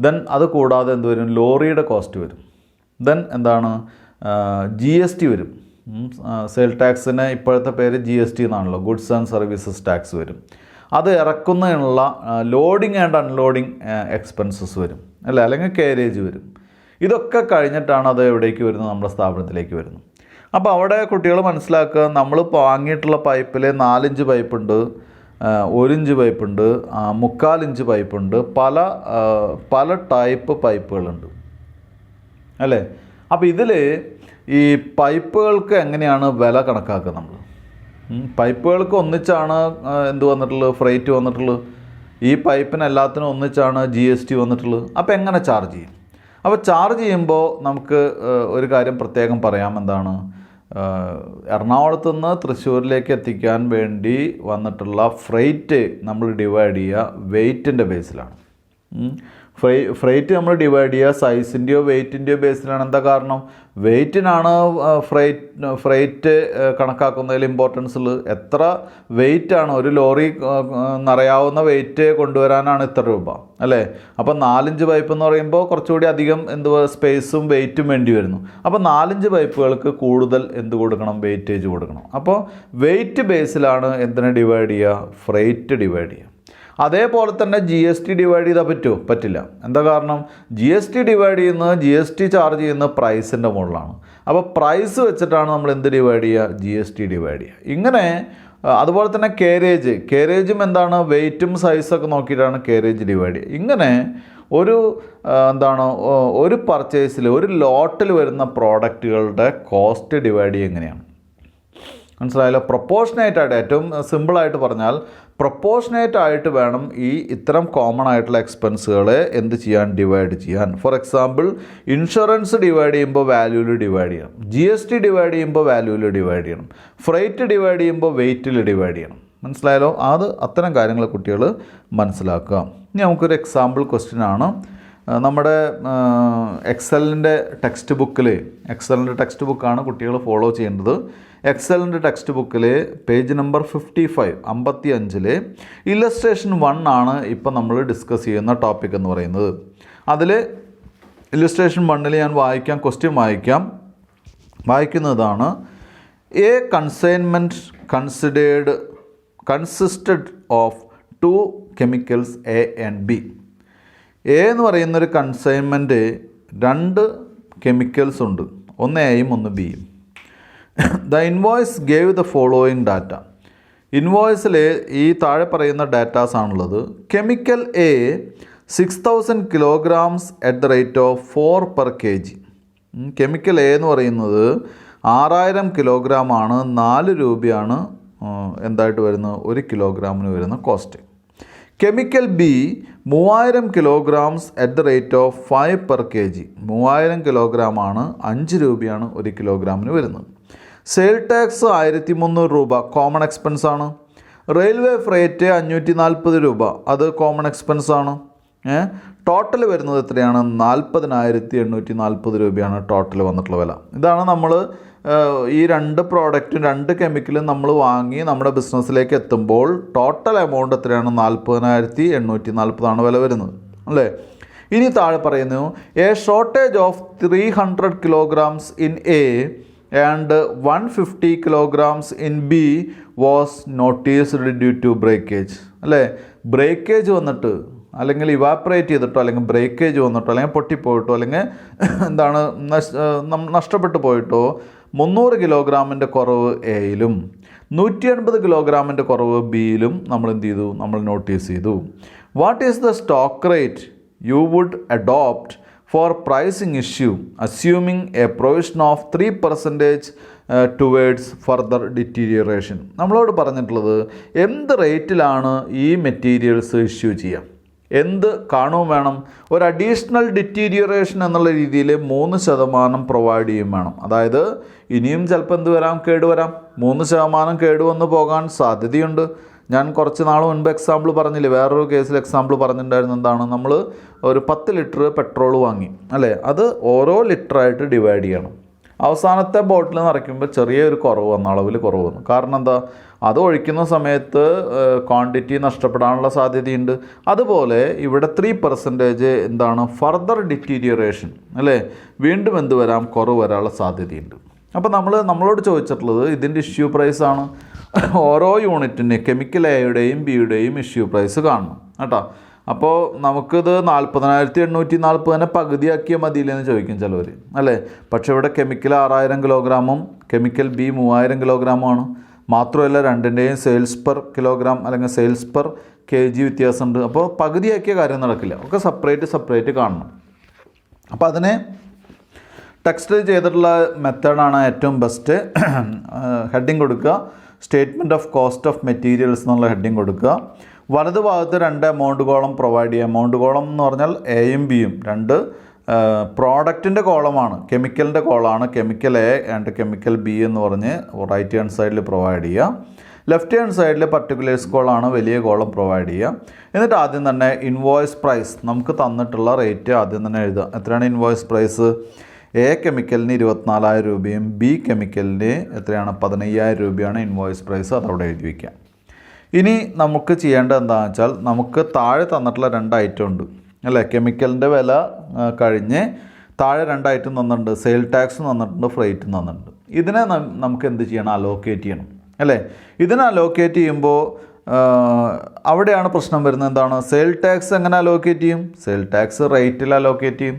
ദെൻ അത് കൂടാതെ എന്ത് വരും? ലോറിയുടെ കോസ്റ്റ് വരും. ദെൻ GST വരും. സെയിൽ ടാക്സിന് ഇപ്പോഴത്തെ പേര് GST എന്നാണല്ലോ, ഗുഡ്സ് ആൻഡ് സർവീസസ് ടാക്സ് വരും. അത് ഇറക്കുന്നതിനുള്ള ലോഡിങ് ആൻഡ് അൺലോഡിങ് എക്സ്പെൻസസ് വരും, അല്ലേ? അല്ലെങ്കിൽ കാരേജ് വരും. ഇതൊക്കെ കഴിഞ്ഞിട്ടാണ് അത് എവിടേക്ക് വരുന്നത്? നമ്മുടെ സ്ഥാപനത്തിലേക്ക് വരുന്നു. അപ്പോൾ അവിടെ കുട്ടികൾ മനസ്സിലാക്കുക, നമ്മൾ വാങ്ങിയിട്ടുള്ള പൈപ്പിൽ 4 ഇഞ്ച് പൈപ്പുണ്ട്, 1 ഇഞ്ച് പൈപ്പുണ്ട്, 3/4 ഇഞ്ച് പൈപ്പുണ്ട്, പല ടൈപ്പ് പൈപ്പുകളുണ്ട്, അല്ലേ? അപ്പോൾ ഇതിൽ ഈ പൈപ്പുകൾക്ക് എങ്ങനെയാണ് വില കണക്കാക്കുക? നമ്മൾ പൈപ്പുകൾക്ക് ഒന്നിച്ചാണ് വന്നിട്ടുള്ളത്, ഫ്രൈറ്റ് വന്നിട്ടുള്ളത്. ഈ പൈപ്പിന് എല്ലാത്തിനും ഒന്നിച്ചാണ് GST വന്നിട്ടുള്ളത്. അപ്പോൾ എങ്ങനെ ചാർജ് ചെയ്യും? അപ്പോൾ ചാർജ് ചെയ്യുമ്പോൾ നമുക്ക് ഒരു കാര്യം പ്രത്യേകം പറയാം. എറണാകുളത്ത് നിന്ന് തൃശ്ശൂരിലേക്ക് എത്തിക്കാൻ വേണ്ടി വന്നിട്ടുള്ള ഫ്രൈറ്റ് നമ്മൾ ഡിവൈഡ് ചെയ്യുക വെയ്റ്റിൻ്റെ ബേസിലാണ്. ഫ്രൈറ്റ് നമ്മൾ ഡിവൈഡ് ചെയ്യുക സൈസിൻ്റെയോ വെയ്റ്റിൻ്റെയോ ബേസിലാണ്. എന്താ കാരണം? വെയ്റ്റിനാണ് ഫ്രൈറ്റ് കണക്കാക്കുന്നതിൽ ഇമ്പോർട്ടൻസ് ഉള്ളത്. എത്ര വെയ്റ്റാണ് ഒരു ലോറി നിറയാവുന്ന വെയിറ്റ് കൊണ്ടുവരാനാണ് ഇത്ര രൂപ അല്ലേ? അപ്പോൾ 4-5 പൈപ്പ് എന്ന് പറയുമ്പോൾ കുറച്ചുകൂടി അധികം സ്പേസും വെയിറ്റും വേണ്ടി വരുന്നു. അപ്പോൾ 4-5 പൈപ്പുകൾക്ക് കൂടുതൽ കൊടുക്കണം? വെയിറ്റേജ് കൊടുക്കണം. അപ്പോൾ വെയിറ്റ് ബേസിലാണ് എന്തിനെ ഡിവൈഡ് ചെയ്യുക? ഫ്രൈറ്റ് ഡിവൈഡ് ചെയ്യുക. അതേപോലെ തന്നെ GST ഡിവൈഡ് ചെയ്താൽ പറ്റുമോ? പറ്റില്ല. എന്താ കാരണം? GST ഡിവൈഡ് ചെയ്യുന്നത് GST ചാർജ് ചെയ്യുന്നത് പ്രൈസിൻ്റെ മുകളിലാണ്. അപ്പോൾ പ്രൈസ് വെച്ചിട്ടാണ് നമ്മൾ എന്ത് ഡിവൈഡ് ചെയ്യുക? GST ഡിവൈഡ് ചെയ്യുക. ഇങ്ങനെ അതുപോലെ തന്നെ കേരേജും എന്താണ്? വെയ്റ്റും സൈസൊക്കെ നോക്കിയിട്ടാണ് കേരേജ് ഡിവൈഡ് ചെയ്യുക. ഇങ്ങനെ ഒരു പർച്ചേസിൽ ഒരു ലോട്ടിൽ വരുന്ന പ്രോഡക്റ്റുകളുടെ കോസ്റ്റ് ഡിവൈഡ് ചെയ്യുക എങ്ങനെയാണ്? മനസ്സിലായല്ലോ? പ്രൊപ്പോർഷനേറ്റായിട്ട്, ഏറ്റവും സിമ്പിളായിട്ട് പറഞ്ഞാൽ പ്രൊപ്പോർഷനേറ്റായിട്ട് വേണം ഇത്തരം കോമൺ ആയിട്ടുള്ള എക്സ്പെൻസുകളെ ഡിവൈഡ് ചെയ്യാൻ. ഫോർ എക്സാമ്പിൾ, ഇൻഷുറൻസ് ഡിവൈഡ് ചെയ്യുമ്പോൾ വാല്യൂവിൽ ഡിവൈഡ് ചെയ്യണം, GST ഡിവൈഡ് ചെയ്യുമ്പോൾ വാല്യൂവിൽ ഡിവൈഡ് ചെയ്യണം, ഫ്രൈറ്റ് ഡിവൈഡ് ചെയ്യുമ്പോൾ വെയ്റ്റിൽ ഡിവൈഡ് ചെയ്യണം. മനസ്സിലായല്ലോ? അത്തരം കാര്യങ്ങൾ കുട്ടികൾ മനസ്സിലാക്കുക. ഇനി നമുക്കൊരു എക്സാമ്പിൾ ക്വസ്റ്റ്യൻ ആണ്. നമ്മുടെ എക്സലിൻ്റെ ടെക്സ്റ്റ് ബുക്കാണ് കുട്ടികൾ ഫോളോ ചെയ്യേണ്ടത്. എക്സലിൻ്റെ ടെക്സ്റ്റ് ബുക്കിൽ പേജ് നമ്പർ 55 ഇല്ലസ്ട്രേഷൻ 1 ആണ് ഇപ്പോൾ നമ്മൾ ഡിസ്കസ് ചെയ്യുന്ന ടോപ്പിക് എന്ന് പറയുന്നത്. അതിൽ ഇല്ലസ്ട്രേഷൻ 1 ഞാൻ ക്വസ്റ്റ്യൻ വായിക്കുന്നതാണ്. A consignment consisted of 2 chemicals A and B. A എന്ന് പറയുന്നൊരു കൺസൈൻമെൻറ്റ് 2 കെമിക്കൽസ് ഉണ്ട്, ഒന്ന് എയും ഒന്ന് ബിയും. The invoice gave the following data. ഇൻവോയ്സിൽ ഈ താഴെ പറയുന്ന ഡാറ്റാസ് ആണുള്ളത്. Chemical A 6000 kilograms at the rate of 4 per kg. Chemical A എന്ന് പറയുന്നത് 6000 kilogram ആണ്, 4 രൂപയാണ് വരുന്നത് 1 കിലോഗ്രാമിന് വരുന്ന cost. Chemical B 3000 kilograms at the rate of 5 per kg. 3000 kilogram ആണ്, 5 രൂപയാണ് 1 കിലോഗ്രാമിന് വരുന്നത്. സെയിൽ ടാക്സ് 1300 രൂപ, കോമൺ എക്സ്പെൻസ് ആണ്. റെയിൽവേ ഫ്രേറ്റ് 540 രൂപ, അത് കോമൺ എക്സ്പെൻസ് ആണ്. ടോട്ടൽ വരുന്നത് എത്രയാണ്? 40,840 രൂപയാണ് ടോട്ടൽ വന്നിട്ടുള്ള വില. ഇതാണ് നമ്മൾ ഈ 2 പ്രോഡക്റ്റും 2 കെമിക്കലും നമ്മൾ വാങ്ങി നമ്മുടെ ബിസിനസ്സിലേക്ക് എത്തുമ്പോൾ ടോട്ടൽ എമൗണ്ട് എത്രയാണ്? 40,840 വില വരുന്നത് അല്ലേ? ഇനി താഴെ പറയുന്നു, a shortage of 300 kilograms in A and 150 kilograms in B was noticed due to breakage അല്ലേ? ബ്രേക്കേജ് വന്നിട്ട്, അല്ലെങ്കിൽ ഇവാപ്പറേറ്റ് ചെയ്തിട്ടോ, അല്ലെങ്കിൽ ബ്രേക്കേജ് വന്നിട്ടോ, അല്ലെങ്കിൽ പൊട്ടിപ്പോയിട്ടോ, അല്ലെങ്കിൽ നഷ്ടപ്പെട്ടു പോയിട്ടോ 300 കിലോഗ്രാമിൻ്റെ കുറവ് എയിലും 180 കിലോഗ്രാമിൻ്റെ കുറവ് ബിയിലും നമ്മൾ നമ്മൾ നോട്ടീസ് ചെയ്തു. What is the stock rate you would adopt for pricing issue assuming a provision of 3% towards further deterioration. നമ്മളോട് പറഞ്ഞിട്ടുള്ളത് എന്ത് റേറ്റിലാണ് ഈ മെറ്റീരിയൽസ് ഇഷ്യൂ ചെയ്യുക, എന്ത് കാണുകയും വേണം. ഒരു അഡീഷണൽ ഡിറ്റീരിയറേഷൻ എന്നുള്ള രീതിയിൽ 3% പ്രൊവൈഡ് ചെയ്യും വേണം. അതായത് ഇനിയും ചിലപ്പോൾ കേടുവരാം. 3% കേടുവന്ന് പോകാൻ സാധ്യതയുണ്ട്. ഞാൻ കുറച്ച് നാൾ മുൻപ് എക്സാമ്പിൾ പറഞ്ഞില്ലേ, വേറൊരു കേസിൽ എക്സാമ്പിൾ പറഞ്ഞിട്ടുണ്ടായിരുന്നു. എന്താണ്? നമ്മൾ ഒരു 10 ലിറ്റർ പെട്രോൾ വാങ്ങി അല്ലേ, അത് ഓരോ ലിറ്ററായിട്ട് ഡിവൈഡ് ചെയ്യണം. അവസാനത്തെ ബോട്ടിൽ നിറയ്ക്കുമ്പോൾ ചെറിയൊരു കുറവ് വന്നു, അളവിൽ കുറവ് വന്നു. കാരണം എന്താ? അത് ഒഴിക്കുന്ന സമയത്ത് ക്വാണ്ടിറ്റി നഷ്ടപ്പെടാനുള്ള സാധ്യതയുണ്ട്. അതുപോലെ ഇവിടെ 3% ഫർദർ ഡിറ്റീരിയറേഷൻ അല്ലേ, വീണ്ടും വരാം, കുറവ് വരാനുള്ള സാധ്യതയുണ്ട്. അപ്പോൾ നമ്മളോട് ചോദിച്ചിട്ടുള്ളത് ഇതിൻ്റെ ഇഷ്യൂ പ്രൈസാണ്. ഓരോ യൂണിറ്റിന് കെമിക്കൽ എയുടെയും ബിയുടെയും ഇഷ്യൂ പ്രൈസ് കാണണം കേട്ടോ. അപ്പോൾ നമുക്കിത് 40,840 പകുതിയാക്കിയാൽ മതിയില്ലെന്ന് ചോദിക്കും ചിലവർ അല്ലേ. പക്ഷേ ഇവിടെ കെമിക്കൽ 6000 കിലോഗ്രാമും കെമിക്കൽ ബി 3000 കിലോഗ്രാമുമാണ്. മാത്രമല്ല രണ്ടിൻ്റെയും സെയിൽസ് പെർ കിലോഗ്രാം അല്ലെങ്കിൽ സെയിൽസ് പെർ kg വ്യത്യാസമുണ്ട്. അപ്പോൾ പകുതിയാക്കിയ കാര്യം നടക്കില്ല, ഒക്കെ സെപ്പറേറ്റ് കാണണം. അപ്പോൾ അതിനെ ടെക്സ്റ്റ് ചെയ്തിട്ടുള്ള മെത്തേഡാണ് ഏറ്റവും ബെസ്റ്റ്. ഹെഡിങ് കൊടുക്കുക, statement of cost of materials എന്നുള്ള ഹെഡിങ് കൊടുക്കുക. വലത് ഭാഗത്ത് 2 എമൗണ്ട് കോളം പ്രൊവൈഡ് ചെയ്യുക. എമൗണ്ട് കോളം എന്ന് പറഞ്ഞാൽ എയും ബിയും 2 പ്രോഡക്റ്റിൻ്റെ കോളമാണ്, കെമിക്കലിൻ്റെ കോളമാണ്. Chemical A and chemical B എന്ന് പറഞ്ഞ് റൈറ്റ് ഹാൻഡ് സൈഡിൽ പ്രൊവൈഡ് ചെയ്യുക. ലെഫ്റ്റ് ഹാൻഡ് സൈഡിൽ പർട്ടിക്കുലേഴ്സ് കോളാണ് വലിയ കോളം പ്രൊവൈഡ് ചെയ്യുക. എന്നിട്ട് ആദ്യം തന്നെ ഇൻവോയ്സ് പ്രൈസ് നമുക്ക് തന്നിട്ടുള്ള റേറ്റ് ആദ്യം തന്നെ എഴുതുക. എത്രയാണ് ഇൻവോയ്സ് പ്രൈസ്? എ കെമിക്കലിന് 24,000 രൂപയും ബി കെമിക്കലിന് എത്രയാണ് 15,000 രൂപയാണ് ഇൻവോയ്സ് പ്രൈസ്. അതവിടെ എഴുതി വയ്ക്കുക. ഇനി നമുക്ക് ചെയ്യേണ്ടത് എന്താണെന്ന് വെച്ചാൽ നമുക്ക് താഴെ തന്നിട്ടുള്ള 2 ഐറ്റം ഉണ്ട് അല്ലേ. കെമിക്കലിൻ്റെ വില കഴിഞ്ഞ് താഴെ 2 ഐറ്റം തന്നിട്ടുണ്ട്. സെയിൽ ടാക്സ് തന്നിട്ടുണ്ട്, ഫ്രൈറ്റും തന്നിട്ടുണ്ട്. ഇതിനെ നമുക്ക് എന്ത് ചെയ്യണം? അലോക്കേറ്റ് ചെയ്യണം അല്ലേ. ഇതിനെ അലോക്കേറ്റ് ചെയ്യുമ്പോൾ അവിടെയാണ് പ്രശ്നം വരുന്നത്. എന്താണ്? സെയിൽ ടാക്സ് എങ്ങനെ അലോക്കേറ്റ് ചെയ്യും? സെയിൽ ടാക്സ് റേറ്റിൽ അലോക്കേറ്റ് ചെയ്യും.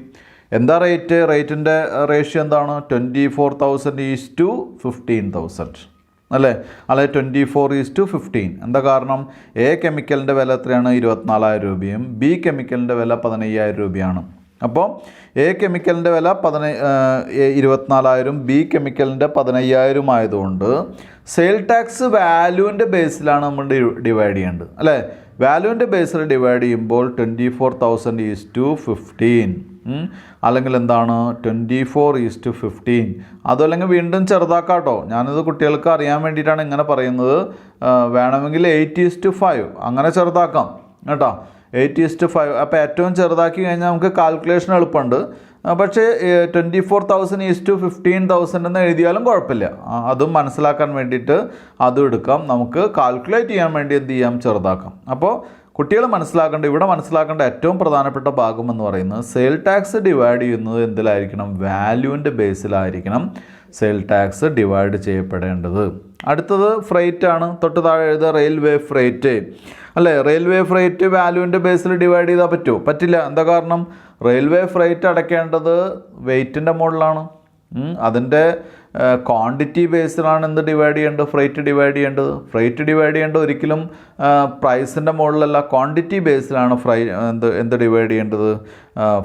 എന്താ റേറ്റ്? റേറ്റിൻ്റെ റേഷ്യോ എന്താണ്? 24,000:15,000 അല്ലേ. അല്ലെ 24:15. എന്താ കാരണം? എ കെമിക്കലിൻ്റെ വില എത്രയാണ്? 24,000 രൂപയും ബി കെമിക്കലിൻ്റെ വില 15,000 രൂപയാണ്. അപ്പോൾ എ കെമിക്കലിൻ്റെ വില 24,000 ബി കെമിക്കലിൻ്റെ 15,000 ആയതുകൊണ്ട് സെയിൽ ടാക്സ് വാല്യൂവിൻ്റെ ബേസിലാണ് നമ്മൾ ഡിവൈഡ് ചെയ്യേണ്ടത് അല്ലേ. വാല്യൂവിൻ്റെ ബേസിൽ ഡിവൈഡ് ചെയ്യുമ്പോൾ 24,000:15 അല്ലെങ്കിൽ എന്താണ് 24:15. അതല്ലെങ്കിൽ വീണ്ടും ചെറുതാക്കാട്ടോ. ഞാനിത് കുട്ടികൾക്ക് അറിയാൻ വേണ്ടിയിട്ടാണ് ഇങ്ങനെ പറയുന്നത്. വേണമെങ്കിൽ 8:5 അങ്ങനെ ചെറുതാക്കാം കേട്ടോ. 8:5. അപ്പോൾ ഏറ്റവും ചെറുതാക്കി കഴിഞ്ഞാൽ നമുക്ക് കാൽക്കുലേഷൻ എളുപ്പമുണ്ട്. പക്ഷേ 24,000:15,000 എന്ന് എഴുതിയാലും കുഴപ്പമില്ല. അതും മനസ്സിലാക്കാൻ വേണ്ടിയിട്ട് അതും എടുക്കാം. നമുക്ക് കാൽക്കുലേറ്റ് ചെയ്യാൻ വേണ്ടി എന്ത് ചെയ്യാം? ചെറുതാക്കാം. അപ്പോൾ കുട്ടികൾ ഇവിടെ മനസ്സിലാക്കേണ്ട ഏറ്റവും പ്രധാനപ്പെട്ട ഭാഗം എന്ന് പറയുന്നത് സെയിൽ ടാക്സ് ഡിവൈഡ് ചെയ്യുന്നത് എന്തിലായിരിക്കണം? വാല്യൂവിൻ്റെ ബേസിലായിരിക്കണം സെയിൽ ടാക്സ് ഡിവൈഡ് ചെയ്യപ്പെടേണ്ടത്. അടുത്തത് ഫ്രൈറ്റ് ആണ്. തൊട്ട് താഴെ എഴുതുക റെയിൽവേ ഫ്രൈറ്റ് അല്ലേ. റെയിൽവേ ഫ്രൈറ്റ് വാല്യൂവിൻ്റെ ബേസിൽ ഡിവൈഡ് ചെയ്താൽ പറ്റുമോ? പറ്റില്ല. എന്താ കാരണം? റെയിൽവേ ഫ്രൈറ്റ് അടയ്ക്കേണ്ടത് വെയ്റ്റിൻ്റെ മുകളിലാണ്. അതിൻ്റെ ക്വാണ്ടിറ്റി ബേസിലാണ് എന്ത് ഡിവൈഡ് ചെയ്യേണ്ടത്? ഫ്രൈറ്റ് ഡിവൈഡ് ചെയ്യേണ്ടത്. ഫ്രൈറ്റ് ഡിവൈഡ് ചെയ്യേണ്ടത് ഒരിക്കലും പ്രൈസിൻ്റെ മുകളിലല്ല, ക്വാണ്ടിറ്റി ബേസിലാണ് എന്ത് ഡിവൈഡ് ചെയ്യേണ്ടത്?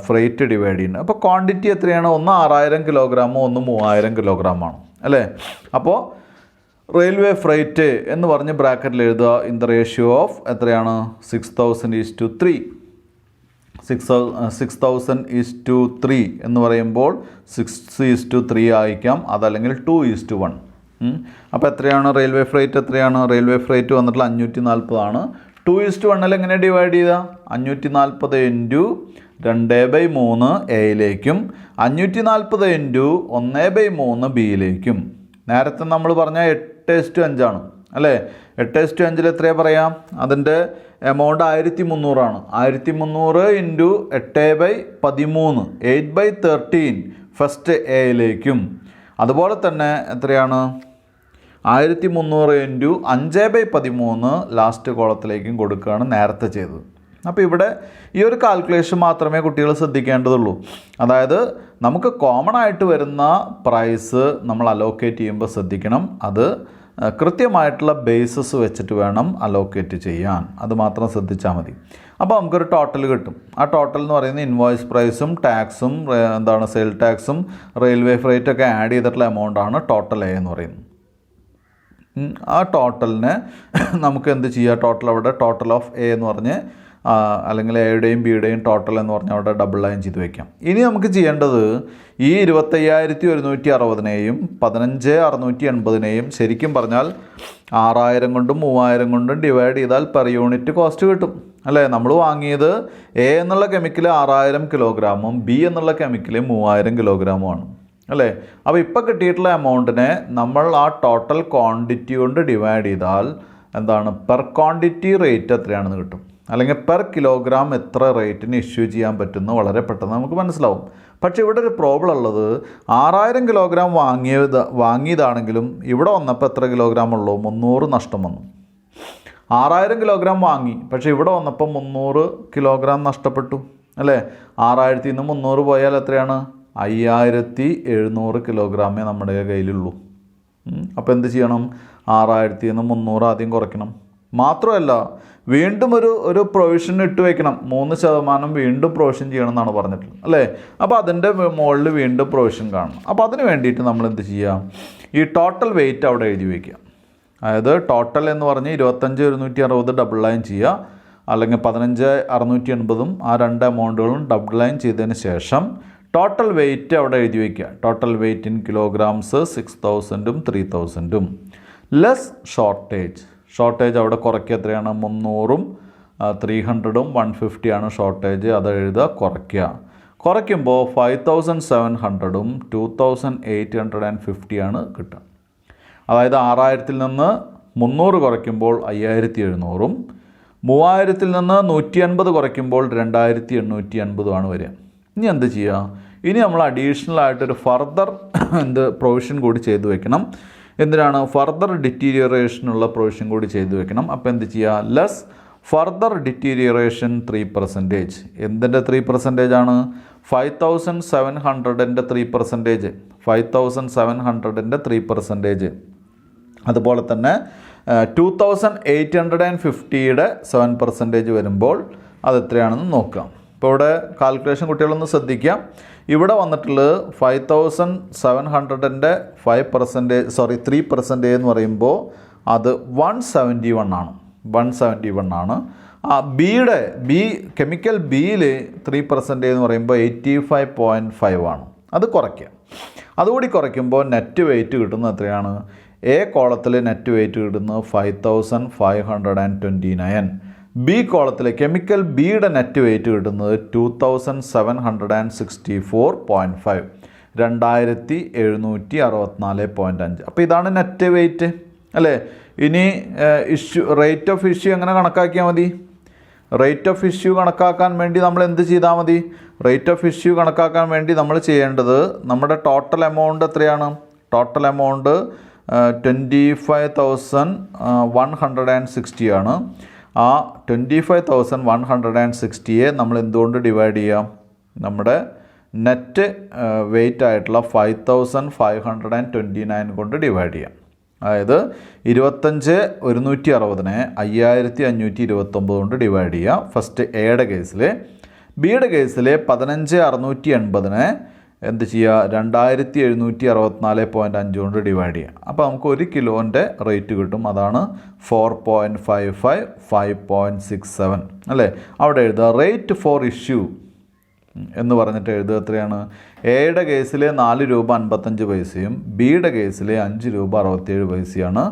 ഫ്രൈറ്റ് ഡിവൈഡ് ചെയ്യേണ്ടത്. അപ്പോൾ ക്വാണ്ടിറ്റി എത്രയാണ്? ഒന്ന് 6,000 കിലോഗ്രാമോ ഒന്ന് 3,000 കിലോഗ്രാമാണ് അല്ലേ. അപ്പോൾ റെയിൽവേ ഫ്രൈറ്റ് എന്ന് പറഞ്ഞ് ബ്രാക്കറ്റിൽ എഴുതുക ഇൻ ദ റേഷ്യോ ഓഫ് എത്രയാണ്? 6,000:3. 6,000:3 എന്ന് പറയുമ്പോൾ 6:3 ആയിരിക്കാം. അതല്ലെങ്കിൽ 2:1. അപ്പോൾ എത്രയാണ് റെയിൽവേ ഫ്രൈറ്റ്? എത്രയാണ് റെയിൽവേ ഫ്രൈറ്റ് വന്നിട്ടുള്ള 540 ആണ്. 2:1 എങ്ങനെ ഡിവൈഡ് ചെയ്താൽ? 540 × 2/3 എയിലേക്കും 540 × 1/3 ബിയിലേക്കും. നേരത്തെ നമ്മൾ പറഞ്ഞ 8:5 ആണ് അല്ലേ. 8:5 എത്രയാണ് പറയാം? അതിൻ്റെ എമൗണ്ട് 1,300 ആണ്. 1,300 × 8/13 8/13 ഫസ്റ്റ് എയിലേക്കും. അതുപോലെ തന്നെ എത്രയാണ്? 1,300 × 5/13 ലാസ്റ്റ് കോളത്തിലേക്കും കൊടുക്കുകയാണ് നേരത്തെ ചെയ്തത്. അപ്പോൾ ഇവിടെ ഈ ഒരു കാൽക്കുലേഷൻ മാത്രമേ കുട്ടികൾ ശ്രദ്ധിക്കേണ്ടതുള്ളൂ. അതായത് നമുക്ക് കോമൺ ആയിട്ട് വരുന്ന പ്രൈസ് നമ്മൾ അലോക്കേറ്റ് ചെയ്യുമ്പോൾ ശ്രദ്ധിക്കണം. അത് കൃത്യമായിട്ടുള്ള ബേസിസ് വെച്ചിട്ട് വേണം അലോക്കേറ്റ് ചെയ്യാൻ. അത് മാത്രം ശ്രദ്ധിച്ചാൽ മതി. അപ്പോൾ നമുക്കൊരു ടോട്ടൽ കിട്ടും. ആ ടോട്ടൽ എന്ന് പറയുന്നത് ഇൻവോയ്സ് പ്രൈസും ടാക്സും സെയിൽ ടാക്സും റെയിൽവേ ഫ്രൈറ്റൊക്കെ ആഡ് ചെയ്തിട്ടുള്ള എമൗണ്ടാണ് ടോട്ടൽ എ എന്ന് പറയുന്നത്. ആ ടോട്ടലിനെ നമുക്ക് എന്ത് ചെയ്യുക? ടോട്ടൽ അവിടെ ടോട്ടൽ ഓഫ് എ എന്ന് പറഞ്ഞ് അല്ലെങ്കിൽ എയുടെയും ബിയുടെയും ടോട്ടൽ എന്ന് പറഞ്ഞാൽ അവിടെ ഡബിൾ ലൈൻ ചെയ്ത് വയ്ക്കാം. ഇനി നമുക്ക് ചെയ്യേണ്ടത് ഈ 25,160-നെയും 15,680-നെയും ശരിക്കും പറഞ്ഞാൽ 6,000 കൊണ്ടും 3,000 കൊണ്ടും ഡിവൈഡ് ചെയ്താൽ പെർ യൂണിറ്റ് കോസ്റ്റ് കിട്ടും അല്ലേ. നമ്മൾ വാങ്ങിയത് എ എന്നുള്ള കെമിക്കൽ 6,000 കിലോഗ്രാമും ബി എന്നുള്ള കെമിക്കൽ 3,000 കിലോഗ്രാമുമാണ് അല്ലേ. അപ്പോൾ ഇപ്പോൾ കിട്ടിയിട്ടുള്ള എമൗണ്ടിനെ നമ്മൾ ആ ടോട്ടൽ ക്വാണ്ടിറ്റി കൊണ്ട് ഡിവൈഡ് ചെയ്താൽ എന്താണ്? പെർ ക്വാണ്ടിറ്റി റേറ്റ് എത്രയാണെന്ന് കിട്ടും. അല്ലെങ്കിൽ പെർ കിലോഗ്രാം എത്ര റേറ്റിന് ഇഷ്യൂ ചെയ്യാൻ പറ്റുമെന്ന് വളരെ പെട്ടെന്ന് നമുക്ക് മനസ്സിലാവും. പക്ഷേ ഇവിടെ ഒരു പ്രോബ്ലം ഉള്ളത് 6,000 കിലോഗ്രാം വാങ്ങിയതാണെങ്കിലും ഇവിടെ വന്നപ്പോൾ എത്ര കിലോഗ്രാം ഉള്ളൂ? 300 നഷ്ടം വന്നു. 6,000 കിലോഗ്രാം വാങ്ങി, പക്ഷേ ഇവിടെ വന്നപ്പോൾ 300 കിലോഗ്രാം നഷ്ടപ്പെട്ടു അല്ലേ. 6,000 നിന്ന് 300 പോയാൽ എത്രയാണ്? 5,700 കിലോഗ്രാമേ നമ്മുടെ കയ്യിലുള്ളൂ. അപ്പോൾ എന്ത് ചെയ്യണം? 6,000 നിന്ന് 300 ആദ്യം കുറയ്ക്കണം. മാത്രമല്ല വീണ്ടും ഒരു പ്രൊവിഷൻ ഇട്ട് വയ്ക്കണം. 3% വീണ്ടും പ്രൊവിഷൻ ചെയ്യണം എന്നാണ് പറഞ്ഞിട്ടുള്ളത് അല്ലേ. അപ്പോൾ അതിൻ്റെ മുകളിൽ വീണ്ടും പ്രൊവിഷൻ കാണണം. അപ്പോൾ അതിന് വേണ്ടിയിട്ട് നമ്മൾ എന്ത് ചെയ്യുക? ഈ ടോട്ടൽ വെയിറ്റ് അവിടെ എഴുതി വയ്ക്കുക. അതായത് ടോട്ടൽ എന്ന് പറഞ്ഞ് 25,160 ഡബിൾ ലൈൻ ചെയ്യുക, അല്ലെങ്കിൽ 15,680 ആ 2 എമൗണ്ടുകളും ഡബിൾ ലൈൻ ചെയ്തതിന് ശേഷം ടോട്ടൽ വെയിറ്റ് അവിടെ എഴുതി വയ്ക്കുക. ടോട്ടൽ വെയിറ്റ് ഇൻ കിലോഗ്രാംസ് 6,000-ഉം 3,000-ഉം ലെസ് ഷോർട്ടേജ് ഷോർട്ടേജ് അവിടെ കുറയ്ക്കുക എത്രയാണ് 300-ഉം 300-ഉം 150 ഷോർട്ടേജ്. അത് എഴുതുക, കുറയ്ക്കുമ്പോൾ 5700-ഉം 2850 കിട്ടുക. അതായത് 6000-ൽ നിന്ന് 300 കുറയ്ക്കുമ്പോൾ 5700-ഉം 3000-ൽ നിന്ന് 150 കുറയ്ക്കുമ്പോൾ 2850 വരിക. ഇനി എന്ത് ചെയ്യുക? ഇനി നമ്മൾ അഡീഷണൽ ആയിട്ടൊരു ഫർദർ പ്രൊവിഷൻ കൂടി ചെയ്തു വെക്കണം. എന്തിനാണ്? ഫർദർ ഡിറ്റീരിയറേഷനുള്ള പ്രൊവിഷൻ കൂടി ചെയ്തു വെക്കണം. അപ്പോൾ എന്ത് ചെയ്യുക? Less further deterioration 3%. എന്തിൻ്റെ 3% 5700-ൻ്റെ 3%, 5700-ൻ്റെ 3%. അതുപോലെ തന്നെ 2850-യുടെ 7% വരുമ്പോൾ അതെത്രയാണെന്ന് നോക്കാം. ഇപ്പോൾ ഇവിടെ കാൽക്കുലേഷൻ കുട്ടികളൊന്ന് ശ്രദ്ധിക്കാം. ഇവിടെ വന്നിട്ടുള്ളത് 5700-ൻ്റെ 3% എന്ന് പറയുമ്പോൾ അത് 171 ആണ്. കെമിക്കൽ ബിയിൽ 3% എന്ന് പറയുമ്പോൾ 85.5 അത് കുറയ്ക്കുക. അതുകൂടി കുറയ്ക്കുമ്പോൾ നെറ്റ് വെയിറ്റ് കിട്ടുന്നത് എത്രയാണ്? എ കോളത്തിൽ നെറ്റ് വെയിറ്റ് കിട്ടുന്നത് 5529. ബി കോളത്തിൽ കെമിക്കൽ ബിയുടെ നെറ്റ് വെയിറ്റ് കിട്ടുന്നത് 2764.5, 2764.5. അപ്പോൾ ഇതാണ് നെറ്റ് വെയിറ്റ് അല്ലേ? ഇനി റേറ്റ് ഓഫ് ഇഷ്യൂ എങ്ങനെ കണക്കാക്കിയാൽ മതി? റേറ്റ് ഓഫ് ഇഷ്യൂ കണക്കാക്കാൻ വേണ്ടി നമ്മൾ എന്ത് ചെയ്താൽ മതി? റേറ്റ് ഓഫ് ഇഷ്യൂ കണക്കാക്കാൻ വേണ്ടി നമ്മൾ ചെയ്യേണ്ടത്, നമ്മുടെ ടോട്ടൽ എമൗണ്ട് എത്രയാണ്? ടോട്ടൽ എമൗണ്ട് 25,160 ആ 25,160 നമ്മൾ എന്തുകൊണ്ട് ഡിവൈഡ് ചെയ്യാം? നമ്മുടെ നെറ്റ് വെയിറ്റ് ആയിട്ടുള്ള 5529 കൊണ്ട് ഡിവൈഡ് ചെയ്യാം. അതായത് 25,160-നെ 5529 കൊണ്ട് ഡിവൈഡ് ചെയ്യുക ഫസ്റ്റ് എയുടെ കേസിൽ. ബിയുടെ കേസിൽ 15,680-നെ എന്ത് ചെയ്യുക? 2764.5 കൊണ്ട് ഡിവൈഡ് ചെയ്യുക. അപ്പോൾ നമുക്ക് 1 കിലോൻ്റെ റേറ്റ് കിട്ടും. അതാണ് 4.55, 5.67 അല്ലേ? അവിടെ എഴുതുക റേറ്റ് ഫോർ ഇഷ്യൂ എന്ന് പറഞ്ഞിട്ട് എഴുതുക. എത്രയാണ്? എയുടെ കേസിൽ 4 രൂപ 55 പൈസയും ബിയുടെ കേസിൽ 5 രൂപ 67 പൈസയാണ്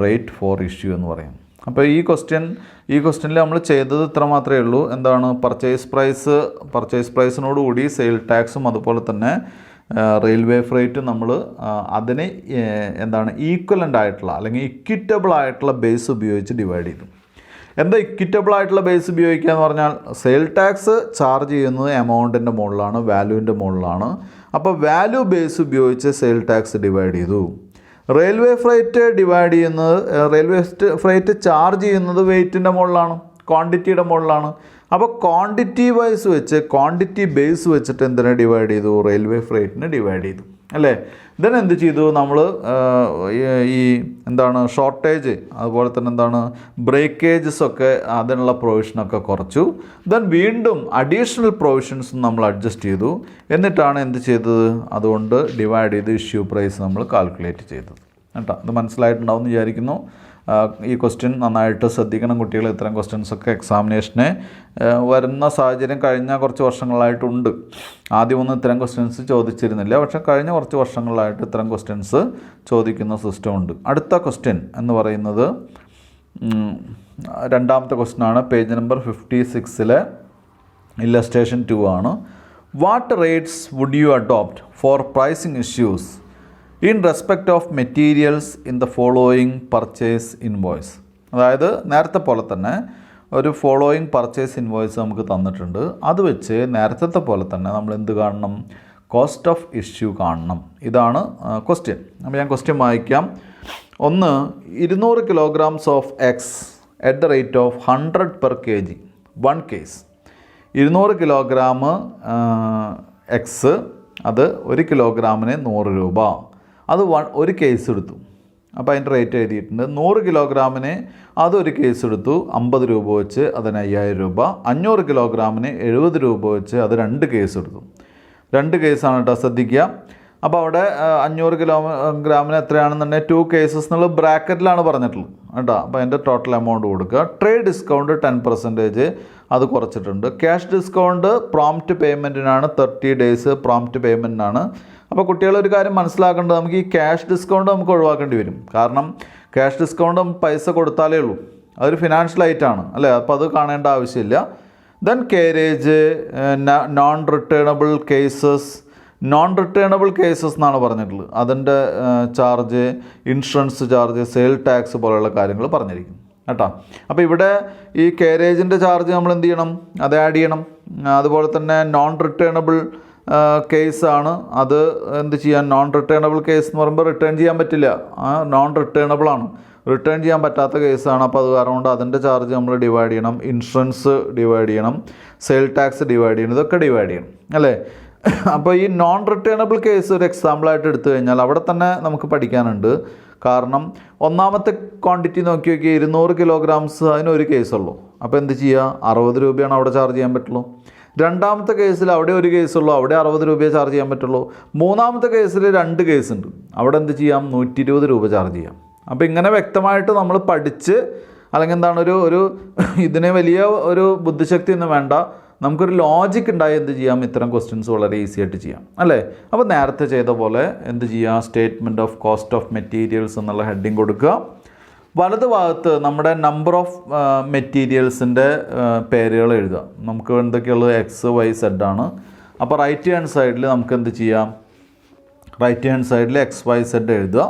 റേറ്റ് ഫോർ ഇഷ്യൂ എന്ന് പറയും. അപ്പോൾ ഈ ക്വസ്റ്റ്യനിൽ നമ്മൾ ചെയ്തത് ഇത്ര മാത്രമേ ഉള്ളൂ. എന്താണ്? പർച്ചേസ് പ്രൈസിനോടുകൂടി സെയിൽ ടാക്സും അതുപോലെ തന്നെ റെയിൽവേ ഫ്രൈറ്റും നമ്മൾ അതിന് ഈക്വലൻ്റ് ആയിട്ടുള്ള അല്ലെങ്കിൽ ഇക്വിറ്റബിൾ ആയിട്ടുള്ള ബേസ് ഉപയോഗിച്ച് ഡിവൈഡ് ചെയ്തു. എന്താ ഇക്വിറ്റബിൾ ആയിട്ടുള്ള ബേസ് ഉപയോഗിക്കുക എന്ന് പറഞ്ഞാൽ, സെയിൽ ടാക്സ് ചാർജ് ചെയ്യുന്നത് എമൗണ്ടിൻ്റെ മുകളിലാണ്, വാല്യൂവിൻ്റെ മുകളിലാണ്. അപ്പോൾ വാല്യൂ ബേസ് ഉപയോഗിച്ച് സെയിൽ ടാക്സ് ഡിവൈഡ് ചെയ്തു. റെയിൽവേ ഫ്രൈറ്റ് ചാർജ് ചെയ്യുന്നത് വെയിറ്റിൻ്റെ മുകളിലാണ്, ക്വാണ്ടിറ്റിയുടെ മുകളിലാണ്. അപ്പോൾ ക്വാണ്ടിറ്റി ബേസ് വെച്ചിട്ട് എന്തിനെ ഡിവൈഡ് ചെയ്തു? റെയിൽവേ ഫ്രൈറ്റിനെ ഡിവൈഡ് ചെയ്തു അല്ലേ? ദെൻ എന്ത് ചെയ്തു? നമ്മൾ ഷോർട്ടേജ് അതുപോലെ തന്നെ ബ്രേക്കേജസ് ഒക്കെ അതിനുള്ള പ്രൊവിഷനൊക്കെ കുറച്ചു. ദെൻ വീണ്ടും അഡീഷണൽ പ്രൊവിഷൻസ് നമ്മൾ അഡ്ജസ്റ്റ് ചെയ്തു. എന്നിട്ടാണ് എന്ത് ചെയ്തത്? അതുകൊണ്ട് ഡിവൈഡ് ചെയ്ത് ഇഷ്യൂ പ്രൈസ് നമ്മൾ കാൽക്കുലേറ്റ് ചെയ്തത് കേട്ടോ. ഇത് മനസ്സിലായിട്ടുണ്ടാവും എന്ന് വിചാരിക്കുന്നു. ഈ ക്വസ്റ്റ്യൻ നന്നായിട്ട് ശ്രദ്ധിക്കണം കുട്ടികൾ. ഇത്തരം ക്വസ്റ്റ്യൻസൊക്കെ എക്സാമിനേഷന് വരുന്ന സാഹചര്യം കഴിഞ്ഞ കുറച്ച് വർഷങ്ങളായിട്ടുണ്ട്. ആദ്യമൊന്നും ഇത്തരം ക്വസ്റ്റ്യൻസ് ചോദിച്ചിരുന്നില്ല, പക്ഷേ കഴിഞ്ഞ കുറച്ച് വർഷങ്ങളായിട്ട് ഇത്തരം ക്വസ്റ്റ്യൻസ് ചോദിക്കുന്ന സിസ്റ്റമുണ്ട്. അടുത്ത ക്വസ്റ്റ്യൻ എന്ന് പറയുന്നത് രണ്ടാമത്തെ ക്വസ്റ്റ്യനാണ്. പേജ് നമ്പർ 56-ലെ ഇല്ലസ്ട്രേഷൻ 2 ആണ്. What rates would you adopt for pricing issues in respect of materials in the following purchase invoice? അതായത് നേരത്തെ പോലെ തന്നെ ഒരു ഫോളോയിങ് പർച്ചേസ് ഇൻവോയ്സ് നമുക്ക് തന്നിട്ടുണ്ട്. അത് വെച്ച് നേരത്തെ പോലെ തന്നെ നമ്മൾ എന്ത് കാണണം? കോസ്റ്റ് ഓഫ് ഇഷ്യൂ കാണണം. ഇതാണ് ക്വസ്റ്റ്യൻ. അപ്പോൾ ഞാൻ ക്വസ്റ്റ്യൻ വായിക്കാം. 1, 200 kilograms of X at the rate of 100 per kg, 1 case. 200 kilogram X, അത് 1 കിലോഗ്രാമിന് 100 രൂപ. അത് ഒരു കേസ് എടുത്തു. അപ്പോൾ അതിൻ്റെ റേറ്റ് എഴുതിയിട്ടുണ്ട്. 100 കിലോഗ്രാമിന് അതൊരു കേസ് എടുത്തു, 50 രൂപ വെച്ച് അതിന് 5000 രൂപ. 500 കിലോഗ്രാമിന് 70 രൂപ വെച്ച് അത് 2 കേസ് എടുത്തു. 2 കേസാണ് കേട്ടോ, ശ്രദ്ധിക്കുക. അപ്പോൾ അവിടെ 500 കിലോഗ്രാമിന് എത്രയാണെന്നുണ്ടെങ്കിൽ 2 cases എന്നുള്ള ബ്രാക്കറ്റിലാണ് പറഞ്ഞിട്ടുള്ളത് കേട്ടോ. അപ്പോൾ അതിൻ്റെ ടോട്ടൽ എമൗണ്ട് കൊടുക്കുക. ട്രേഡ് ഡിസ്കൗണ്ട് 10% അത് കുറച്ചിട്ടുണ്ട്. ക്യാഷ് ഡിസ്കൗണ്ട് പ്രോംപ്റ്റ് പേയ്മെൻറ്റിനാണ്, 30 days പ്രോംപ്റ്റ് പേയ്മെൻറ്റിനാണ്. അപ്പോൾ കുട്ടികളൊരു കാര്യം മനസ്സിലാക്കേണ്ടത്, നമുക്ക് ഈ ക്യാഷ് ഡിസ്കൗണ്ട് നമുക്ക് ഒഴിവാക്കേണ്ടി വരും. കാരണം ക്യാഷ് ഡിസ്കൗണ്ട് പൈസ കൊടുത്താലേ ഉള്ളൂ, അതൊരു ഫിനാൻഷ്യൽ ഐറ്റാണ് അല്ലേ, അപ്പോൾ അത് കാണേണ്ട ആവശ്യമില്ല. Then carriage, non returnable cases എന്നാണ് പറഞ്ഞിട്ടുള്ളത്. അതിൻ്റെ charge, insurance charge, sale tax പോലെയുള്ള കാര്യങ്ങൾ പറഞ്ഞിരിക്കും കേട്ടോ. അപ്പോൾ ഇവിടെ ഈ കേരേജിൻ്റെ ചാർജ് നമ്മൾ എന്ത് ചെയ്യണം, അത് ആഡ് ചെയ്യണം. അതുപോലെ തന്നെ നോൺ റിട്ടേണബിൾ കേസാണ്, അത് എന്ത് ചെയ്യാൻ, നോൺ റിട്ടേണബിൾ കേസ് എന്ന് പറയുമ്പോൾ റിട്ടേൺ ചെയ്യാൻ പറ്റില്ല, നോൺ റിട്ടേണബിൾ ആണ്, റിട്ടേൺ ചെയ്യാൻ പറ്റാത്ത കേസാണ്. അപ്പോൾ അത് കാരണം കൊണ്ട് അതിൻ്റെ ചാർജ് നമ്മൾ ഡിവൈഡ് ചെയ്യണം, ഇൻഷുറൻസ് ഡിവൈഡ് ചെയ്യണം, സെയിൽ ടാക്സ് ഡിവൈഡ് ചെയ്യണം, ഇതൊക്കെ ഡിവൈഡ് ചെയ്യണം അല്ലേ. അപ്പോൾ ഈ നോൺ റിട്ടേണബിൾ കേസ് ഒരു എക്സാമ്പിളായിട്ട് എടുത്തു കഴിഞ്ഞാൽ അവിടെ തന്നെ നമുക്ക് പഠിക്കാനുണ്ട്. കാരണം ഒന്നാമത്തെ ക്വാണ്ടിറ്റി നോക്കി 200 കിലോഗ്രാംസ്, അതിനൊരു കേസുള്ളൂ. അപ്പോൾ എന്ത് ചെയ്യുക, 60 രൂപയാണ് അവിടെ ചാർജ് ചെയ്യാൻ പറ്റുള്ളൂ. രണ്ടാമത്തെ കേസിൽ അവിടെ ഒരു കേസുള്ളൂ, അവിടെ 60 രൂപയെ ചാർജ് ചെയ്യാൻ പറ്റുള്ളൂ. മൂന്നാമത്തെ കേസിൽ 2 കേസുണ്ട്, അവിടെ എന്ത് ചെയ്യാം, 120 രൂപ ചാർജ് ചെയ്യാം. അപ്പോൾ ഇങ്ങനെ വ്യക്തമായിട്ട് നമ്മൾ പഠിച്ച്, അല്ലെങ്കിൽ എന്താണ് ഒരു ഇതിനെ വലിയ ഒരു ബുദ്ധിശക്തി ഒന്നും വേണ്ട, നമുക്കൊരു ലോജിക്ക് ഉണ്ടായി എന്ത് ചെയ്യാം, ഇത്തരം ക്വസ്റ്റ്യൻസ് വളരെ ഈസി ആയിട്ട് ചെയ്യാം അല്ലേ. അപ്പോൾ നേരത്തെ ചെയ്ത പോലെ എന്ത് ചെയ്യുക, statement of cost of materials എന്നുള്ള ഹെഡിങ് കൊടുക്കുക. വലത് ഭാഗത്ത് നമ്മുടെ നമ്പർ ഓഫ് മെറ്റീരിയൽസിൻ്റെ പേരുകൾ എഴുതുക. നമുക്ക് എന്തൊക്കെയുള്ളത്, എക്സ് വൈ സെഡ് ആണ്. അപ്പോൾ റൈറ്റ് ഹാൻഡ് സൈഡിൽ നമുക്ക് എന്ത് ചെയ്യാം, റൈറ്റ് ഹാൻഡ് സൈഡിൽ എക്സ് വൈ സെഡ് എഴുതുക.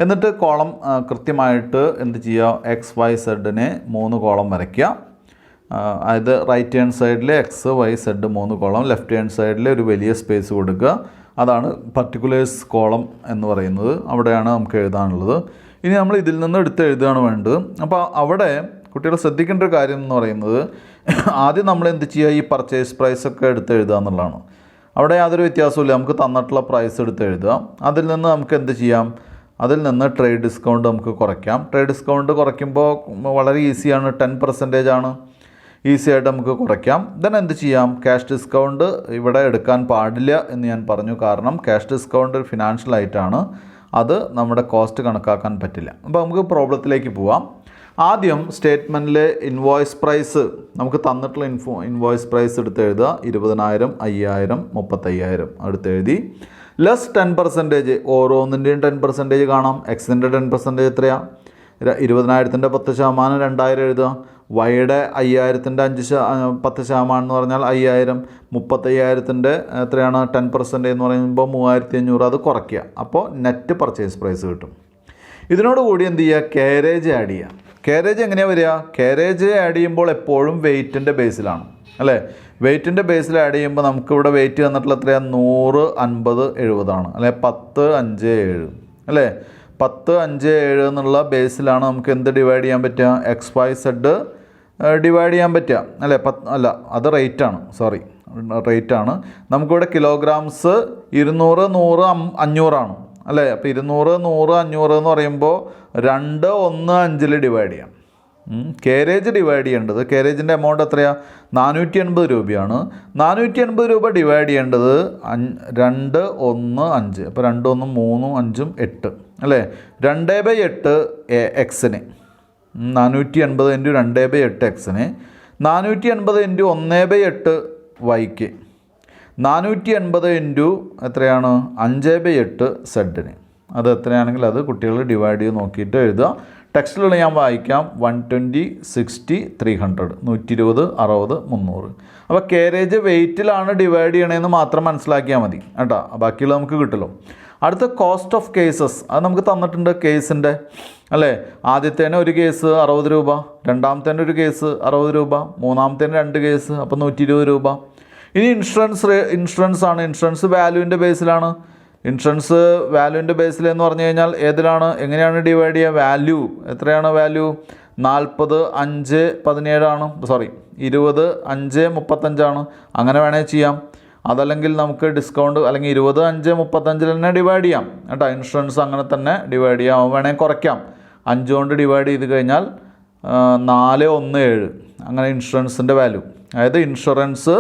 എന്നിട്ട് കോളം കൃത്യമായിട്ട് എന്ത് ചെയ്യുക, എക്സ് വൈ സെഡിനെ 3 കോളം വരയ്ക്കുക. അതായത് റൈറ്റ് ഹാൻഡ് സൈഡിൽ X Y Z 3 column, left hand സൈഡിൽ ഒരു വലിയ സ്പേസ് കൊടുക്കുക. അതാണ് പർട്ടിക്കുലേഴ്സ് കോളം എന്ന് പറയുന്നത്, അവിടെയാണ് നമുക്ക് എഴുതാനുള്ളത്. ഇനി നമ്മൾ ഇതിൽ നിന്ന് എടുത്ത് എഴുതുകയാണ് വേണ്ടത്. അപ്പോൾ അവിടെ കുട്ടികൾ ശ്രദ്ധിക്കേണ്ട ഒരു കാര്യം എന്ന് പറയുന്നത്, ആദ്യം നമ്മൾ എന്ത് ചെയ്യുക, ഈ പർച്ചേസ് പ്രൈസൊക്കെ എടുത്ത് എഴുതുക എന്നുള്ളതാണ്. അവിടെ യാതൊരു വ്യത്യാസമില്ല, നമുക്ക് തന്നിട്ടുള്ള പ്രൈസ് എടുത്ത് എഴുതുക. അതിൽ നിന്ന് നമുക്ക് എന്ത് ചെയ്യാം, അതിൽ നിന്ന് ട്രേഡ് ഡിസ്കൗണ്ട് നമുക്ക് കുറയ്ക്കാം. ട്രേഡ് ഡിസ്കൗണ്ട് കുറയ്ക്കുമ്പോൾ വളരെ ഈസിയാണ്, 10% ആണ്, ഈസി ആയിട്ട് നമുക്ക് കുറയ്ക്കാം. ദെൻ എന്ത് ചെയ്യാം, ക്യാഷ് ഡിസ്കൗണ്ട് ഇവിടെ എടുക്കാൻ പാടില്ല എന്ന് ഞാൻ പറഞ്ഞു. കാരണം ക്യാഷ് ഡിസ്കൗണ്ട് ഒരു ഫിനാൻഷ്യൽ ആയിട്ടാണ്, അത് നമ്മുടെ കോസ്റ്റ് കണക്കാക്കാൻ പറ്റില്ല. അപ്പോൾ നമുക്ക് പ്രോബ്ലത്തിലേക്ക് പോവാം. ആദ്യം സ്റ്റേറ്റ്മെൻറ്റിൽ ഇൻവോയ്സ് പ്രൈസ്, നമുക്ക് തന്നിട്ടുള്ള ഇൻവോയ്സ് പ്രൈസ് എടുത്ത് എഴുതുക. 20,000, 5,000, 35,000 എടുത്ത് എഴുതി. ലെസ് 10%, ഓരോന്നിൻ്റെയും 10% കാണാം. എക്സിൻ്റെ 10% എത്രയാണ്, 20,000-ൻ്റെ 10% 2,000 എഴുതുക. വൈയുടെ 5,000-ൻ്റെ 10% എന്ന് പറഞ്ഞാൽ 5,000. 35,000-ൻ്റെ എത്രയാണ് 10% എന്ന് പറയുമ്പോൾ 3,500, അത് കുറയ്ക്കുക. അപ്പോൾ നെറ്റ് പർച്ചേസ് പ്രൈസ് കിട്ടും. ഇതിനോട് കൂടി എന്ത് ചെയ്യുക, കാരേജ് ആഡ് ചെയ്യുക. കാരേജ് എങ്ങനെയാണ് വരിക, കാരേജ് ആഡ് ചെയ്യുമ്പോൾ എപ്പോഴും വെയ്റ്റിൻ്റെ ബേസിലാണ് അല്ലേ. വെയ്റ്റിൻ്റെ ബേസിൽ ആഡ് ചെയ്യുമ്പോൾ നമുക്കിവിടെ വെയിറ്റ് തന്നിട്ടുള്ള എത്രയാണ്, 100, 50, 70 ആണ് അല്ലേ. 10, 5, 7 അല്ലേ. 10, 5, 7 എന്നുള്ള ബേസിലാണ് നമുക്ക് എന്ത് ഡിവൈഡ് ചെയ്യാൻ പറ്റുക, എക്സ് വൈ സെഡ് ഡിവൈഡ് ചെയ്യാൻ പറ്റുക അല്ലേ. അല്ല, അത് റേറ്റാണ്, സോറി, റേറ്റാണ്. നമുക്കിവിടെ കിലോഗ്രാംസ് 200, 100, 500 ആണ് അല്ലേ. അപ്പോൾ 200, 100, 500 എന്ന് പറയുമ്പോൾ 2, 1, 5 ഡിവൈഡ് ചെയ്യാം. കാരേജ് ഡിവൈഡ് ചെയ്യേണ്ടത്, കാരേജിൻ്റെ എമൗണ്ട് എത്രയാണ്, 480 രൂപയാണ്. 480 രൂപ ഡിവൈഡ് ചെയ്യേണ്ടത് 2, 1, 5. അപ്പോൾ 2, 1, 3, 5, 8 അല്ലേ. 2/8 എക്സിന്, 480 ഇൻറ്റു 2/8 എക്സിന്, 480 ഇൻറ്റു 1/8 വൈക്ക്, 480 ഇൻറ്റു എത്രയാണ്, 5/8 സെഡിന്. അത് എത്രയാണെങ്കിൽ അത് കുട്ടികൾ ഡിവൈഡ് ചെയ്ത് നോക്കിയിട്ട് എഴുതുക. ടെക്സ്റ്റിലുള്ള ഞാൻ വായിക്കാം. 120, 60, 300, 120, 60, 300. അപ്പോൾ കാരേജ് വെയ്റ്റിലാണ് ഡിവൈഡ് ചെയ്യണമെന്ന് മാത്രം മനസ്സിലാക്കിയാൽ മതി കേട്ടോ, ബാക്കിയുള്ള നമുക്ക് കിട്ടുമല്ലോ. അടുത്ത കോസ്റ്റ് ഓഫ് കേസസ്, അത് നമുക്ക് തന്നിട്ടുണ്ട് കേസിൻ്റെ അല്ലേ. ആദ്യത്തേന് ഒരു കേസ് 60 രൂപ, രണ്ടാമത്തേന് ഒരു കേസ് 60 രൂപ, മൂന്നാമത്തേന് 2 കേസ്, അപ്പോൾ 120 രൂപ. ഇനി ഇൻഷുറൻസ് ആണ്. ഇൻഷുറൻസ് വാല്യൂവിൻ്റെ ബേസിലാണ്. ഇൻഷുറൻസ് വാല്യൂവിൻ്റെ ബേസിൽ എന്ന് പറഞ്ഞു കഴിഞ്ഞാൽ ഏതിലാണ്, എങ്ങനെയാണ് ഡിവൈഡ് ചെയ്യുക, വാല്യൂ എത്രയാണ്, വാല്യൂ 40, 5, 17 ആണ്, സോറി 20, 5, 35 ആണ്. അങ്ങനെ വേണേൽ ചെയ്യാം. അതല്ലെങ്കിൽ നമുക്ക് ഡിസ്കൗണ്ട് അല്ലെങ്കിൽ 20, 5, 35 തന്നെ ഡിവൈഡ് ചെയ്യാം കേട്ടോ. ഇൻഷുറൻസ് അങ്ങനെ തന്നെ ഡിവൈഡ് ചെയ്യാം, വേണമെങ്കിൽ കുറയ്ക്കാം. 5 കൊണ്ട് ഡിവൈഡ് ചെയ്ത് കഴിഞ്ഞാൽ 4, 1, 7 അങ്ങനെ ഇൻഷുറൻസിൻ്റെ വാല്യൂ. അതായത് ഇൻഷുറൻസ്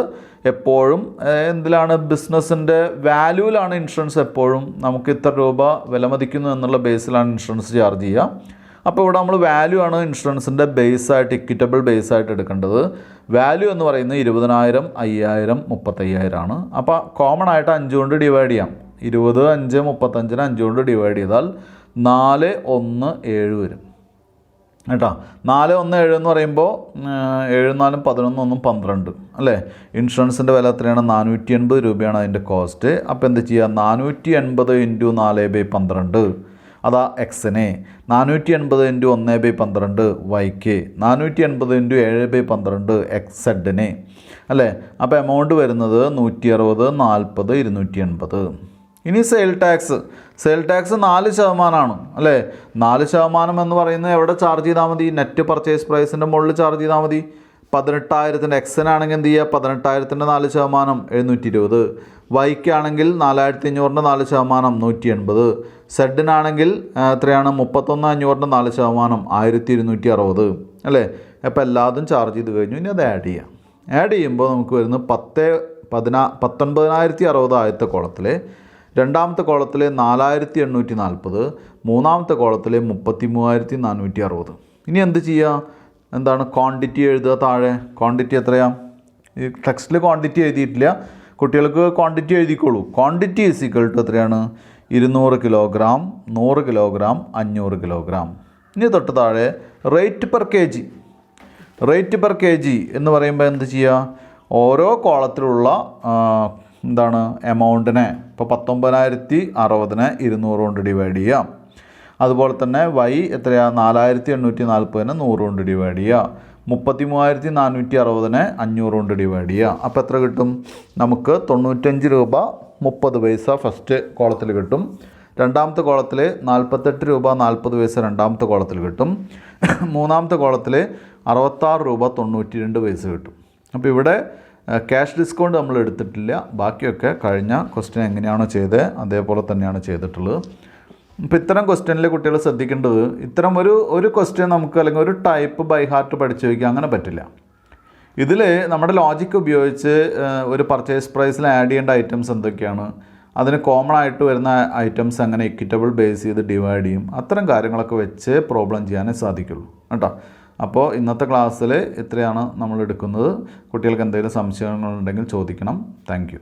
എപ്പോഴും എന്തിലാണ്, ബിസിനസ്സിൻ്റെ വാല്യൂവിലാണ് ഇൻഷുറൻസ് എപ്പോഴും. നമുക്ക് ഇത്ര രൂപ വിലമതിക്കുന്നു എന്നുള്ള ബേസിലാണ് ഇൻഷുറൻസ് ചാർജ് ചെയ്യുക. അപ്പോൾ ഇവിടെ നമ്മൾ വാല്യൂ ആണ് ഇൻഷുറൻസിൻ്റെ ബേസായിട്ട്, ഇക്വിറ്റബിൾ ബേസായിട്ട് എടുക്കേണ്ടത്. വാല്യൂ എന്ന് പറയുന്നത് 20,000, 5,000, 35,000 ആണ്. അപ്പോൾ കോമൺ ആയിട്ട് 5 കൊണ്ട് ഡിവൈഡ് ചെയ്യാം. 20, 5, 35 5 കൊണ്ട് ഡിവൈഡ് ചെയ്താൽ 417 വരും കേട്ടോ. 417 എന്ന് പറയുമ്പോൾ 7 4 11 1 12 അല്ലേ. ഇൻഷുറൻസിൻ്റെ വില എത്രയാണ്? 480 രൂപയാണ് അതിൻ്റെ കോസ്റ്റ്. അപ്പോൾ എന്ത് ചെയ്യുക? 480 × 4/12 അതാ എക്സിനെ, 480 × 1/12 വൈക്ക്, 480 × 7/12 എക്സ് സെഡിനെ അല്ലേ. അപ്പോൾ എമൗണ്ട് വരുന്നത് 160, 40, 280. ഇനി സെയിൽ ടാക്സ് 4% അല്ലേ. 4% എന്ന് പറയുന്നത് എവിടെ ചാർജ് ചെയ്താൽ മതി? നെറ്റ് പർച്ചേസ് പ്രൈസിൻ്റെ മുകളിൽ ചാർജ് ചെയ്താൽ മതി. 18,000 എക്സിനാണെങ്കിൽ എന്ത് ചെയ്യുക? 18,000 4% 720. വൈക്കാണെങ്കിൽ 4,500 4% 180. സെഡിനാണെങ്കിൽ എത്രയാണ്? 31,500 4% 1,260 അല്ലേ. അപ്പോൾ എല്ലാതും ചാർജ് ചെയ്ത് കഴിഞ്ഞു. ഇനി അത് ആഡ് ചെയ്യുമ്പോൾ നമുക്ക് വരുന്നത് 19,060 ആദ്യത്തെ കോളത്തിൽ, രണ്ടാമത്തെ കോളത്തിൽ 4,840, മൂന്നാമത്തെ കോളത്തിൽ 33,460. ഇനി എന്ത് ചെയ്യുക? എന്താണ് ക്വാണ്ടിറ്റി എഴുതുക താഴെ. ക്വാണ്ടിറ്റി എത്രയാണ്? ഈ ടെക്സ്റ്റിൽ ക്വാണ്ടിറ്റി എഴുതിയിട്ടില്ല, കുട്ടികൾക്ക് ക്വാണ്ടിറ്റി എഴുതിക്കോളൂ. ക്വാണ്ടിറ്റി ഈസ് ഈക്വൽ ടു എത്രയാണ്? 200 കിലോഗ്രാം, 100 കിലോഗ്രാം, 500 കിലോഗ്രാം. ഇനി തൊട്ട് താഴെ റേറ്റ് പെർ കെ ജി എന്ന് പറയുമ്പോൾ എന്ത് ചെയ്യുക? ഓരോ കോളത്തിലുള്ള എമൗണ്ടിനെ, ഇപ്പോൾ 19,060നെ 200 കൊണ്ട് ഡിവൈഡ് ചെയ്യാം. അതുപോലെ തന്നെ വൈ എത്രയാണ്? 4,840നെ 100 കൊണ്ട് ഡിവൈഡ് ചെയ്യുക. 33,460നെ 500 കൊണ്ട് ഡിവൈഡ് ചെയ്യുക. അപ്പോൾ എത്ര കിട്ടും? നമുക്ക് 95 രൂപ 30 പൈസ ഫസ്റ്റ് കോളത്തിൽ കിട്ടും. രണ്ടാമത്തെ കോളത്തിൽ 48 രൂപ 40 പൈസ രണ്ടാമത്തെ കോളത്തിൽ കിട്ടും. മൂന്നാമത്തെ കോളത്തിൽ 66 രൂപ 92 പൈസ കിട്ടും. അപ്പോൾ ഇവിടെ ക്യാഷ് ഡിസ്കൗണ്ട് നമ്മൾ എടുത്തിട്ടില്ല. ബാക്കിയൊക്കെ കഴിഞ്ഞ ക്വസ്റ്റ്യൻ എങ്ങനെയാണോ ചെയ്തത് അതേപോലെ തന്നെയാണ് ചെയ്തിട്ടുള്ളത്. ഇപ്പോൾ ഇത്തരം ക്വസ്റ്റ്യനിൽ കുട്ടികൾ ശ്രദ്ധിക്കേണ്ടത്, ഇത്തരം ഒരു ക്വസ്റ്റ്യൻ നമുക്ക് അല്ലെങ്കിൽ ഒരു ടൈപ്പ് ബൈ ഹാർട്ട് പഠിച്ചു വയ്ക്കുക അങ്ങനെ പറ്റില്ല. ഇതിൽ നമ്മുടെ ലോജിക്ക് ഉപയോഗിച്ച് ഒരു പർച്ചേസ് പ്രൈസിൽ ആഡ് ചെയ്യേണ്ട ഐറ്റംസ് എന്തൊക്കെയാണ്, അതിന് കോമൺ ആയിട്ട് വരുന്ന ഐറ്റംസ് എങ്ങനെ ഇക്വിറ്റബിൾ ബേസ് ചെയ്ത് ഡിവൈഡ് ചെയ്യും, അത്തരം കാര്യങ്ങളൊക്കെ വെച്ച് പ്രോബ്ലം ചെയ്യാനേ സാധിക്കുള്ളൂ കേട്ടോ. അപ്പോൾ ഇന്നത്തെ ക്ലാസ്സിൽ ഇത്രയാണ് നമ്മൾ എടുക്കുന്നത്. കുട്ടികൾക്ക് എന്തെങ്കിലും സംശയങ്ങളുണ്ടെങ്കിൽ ചോദിക്കണം. Thank you.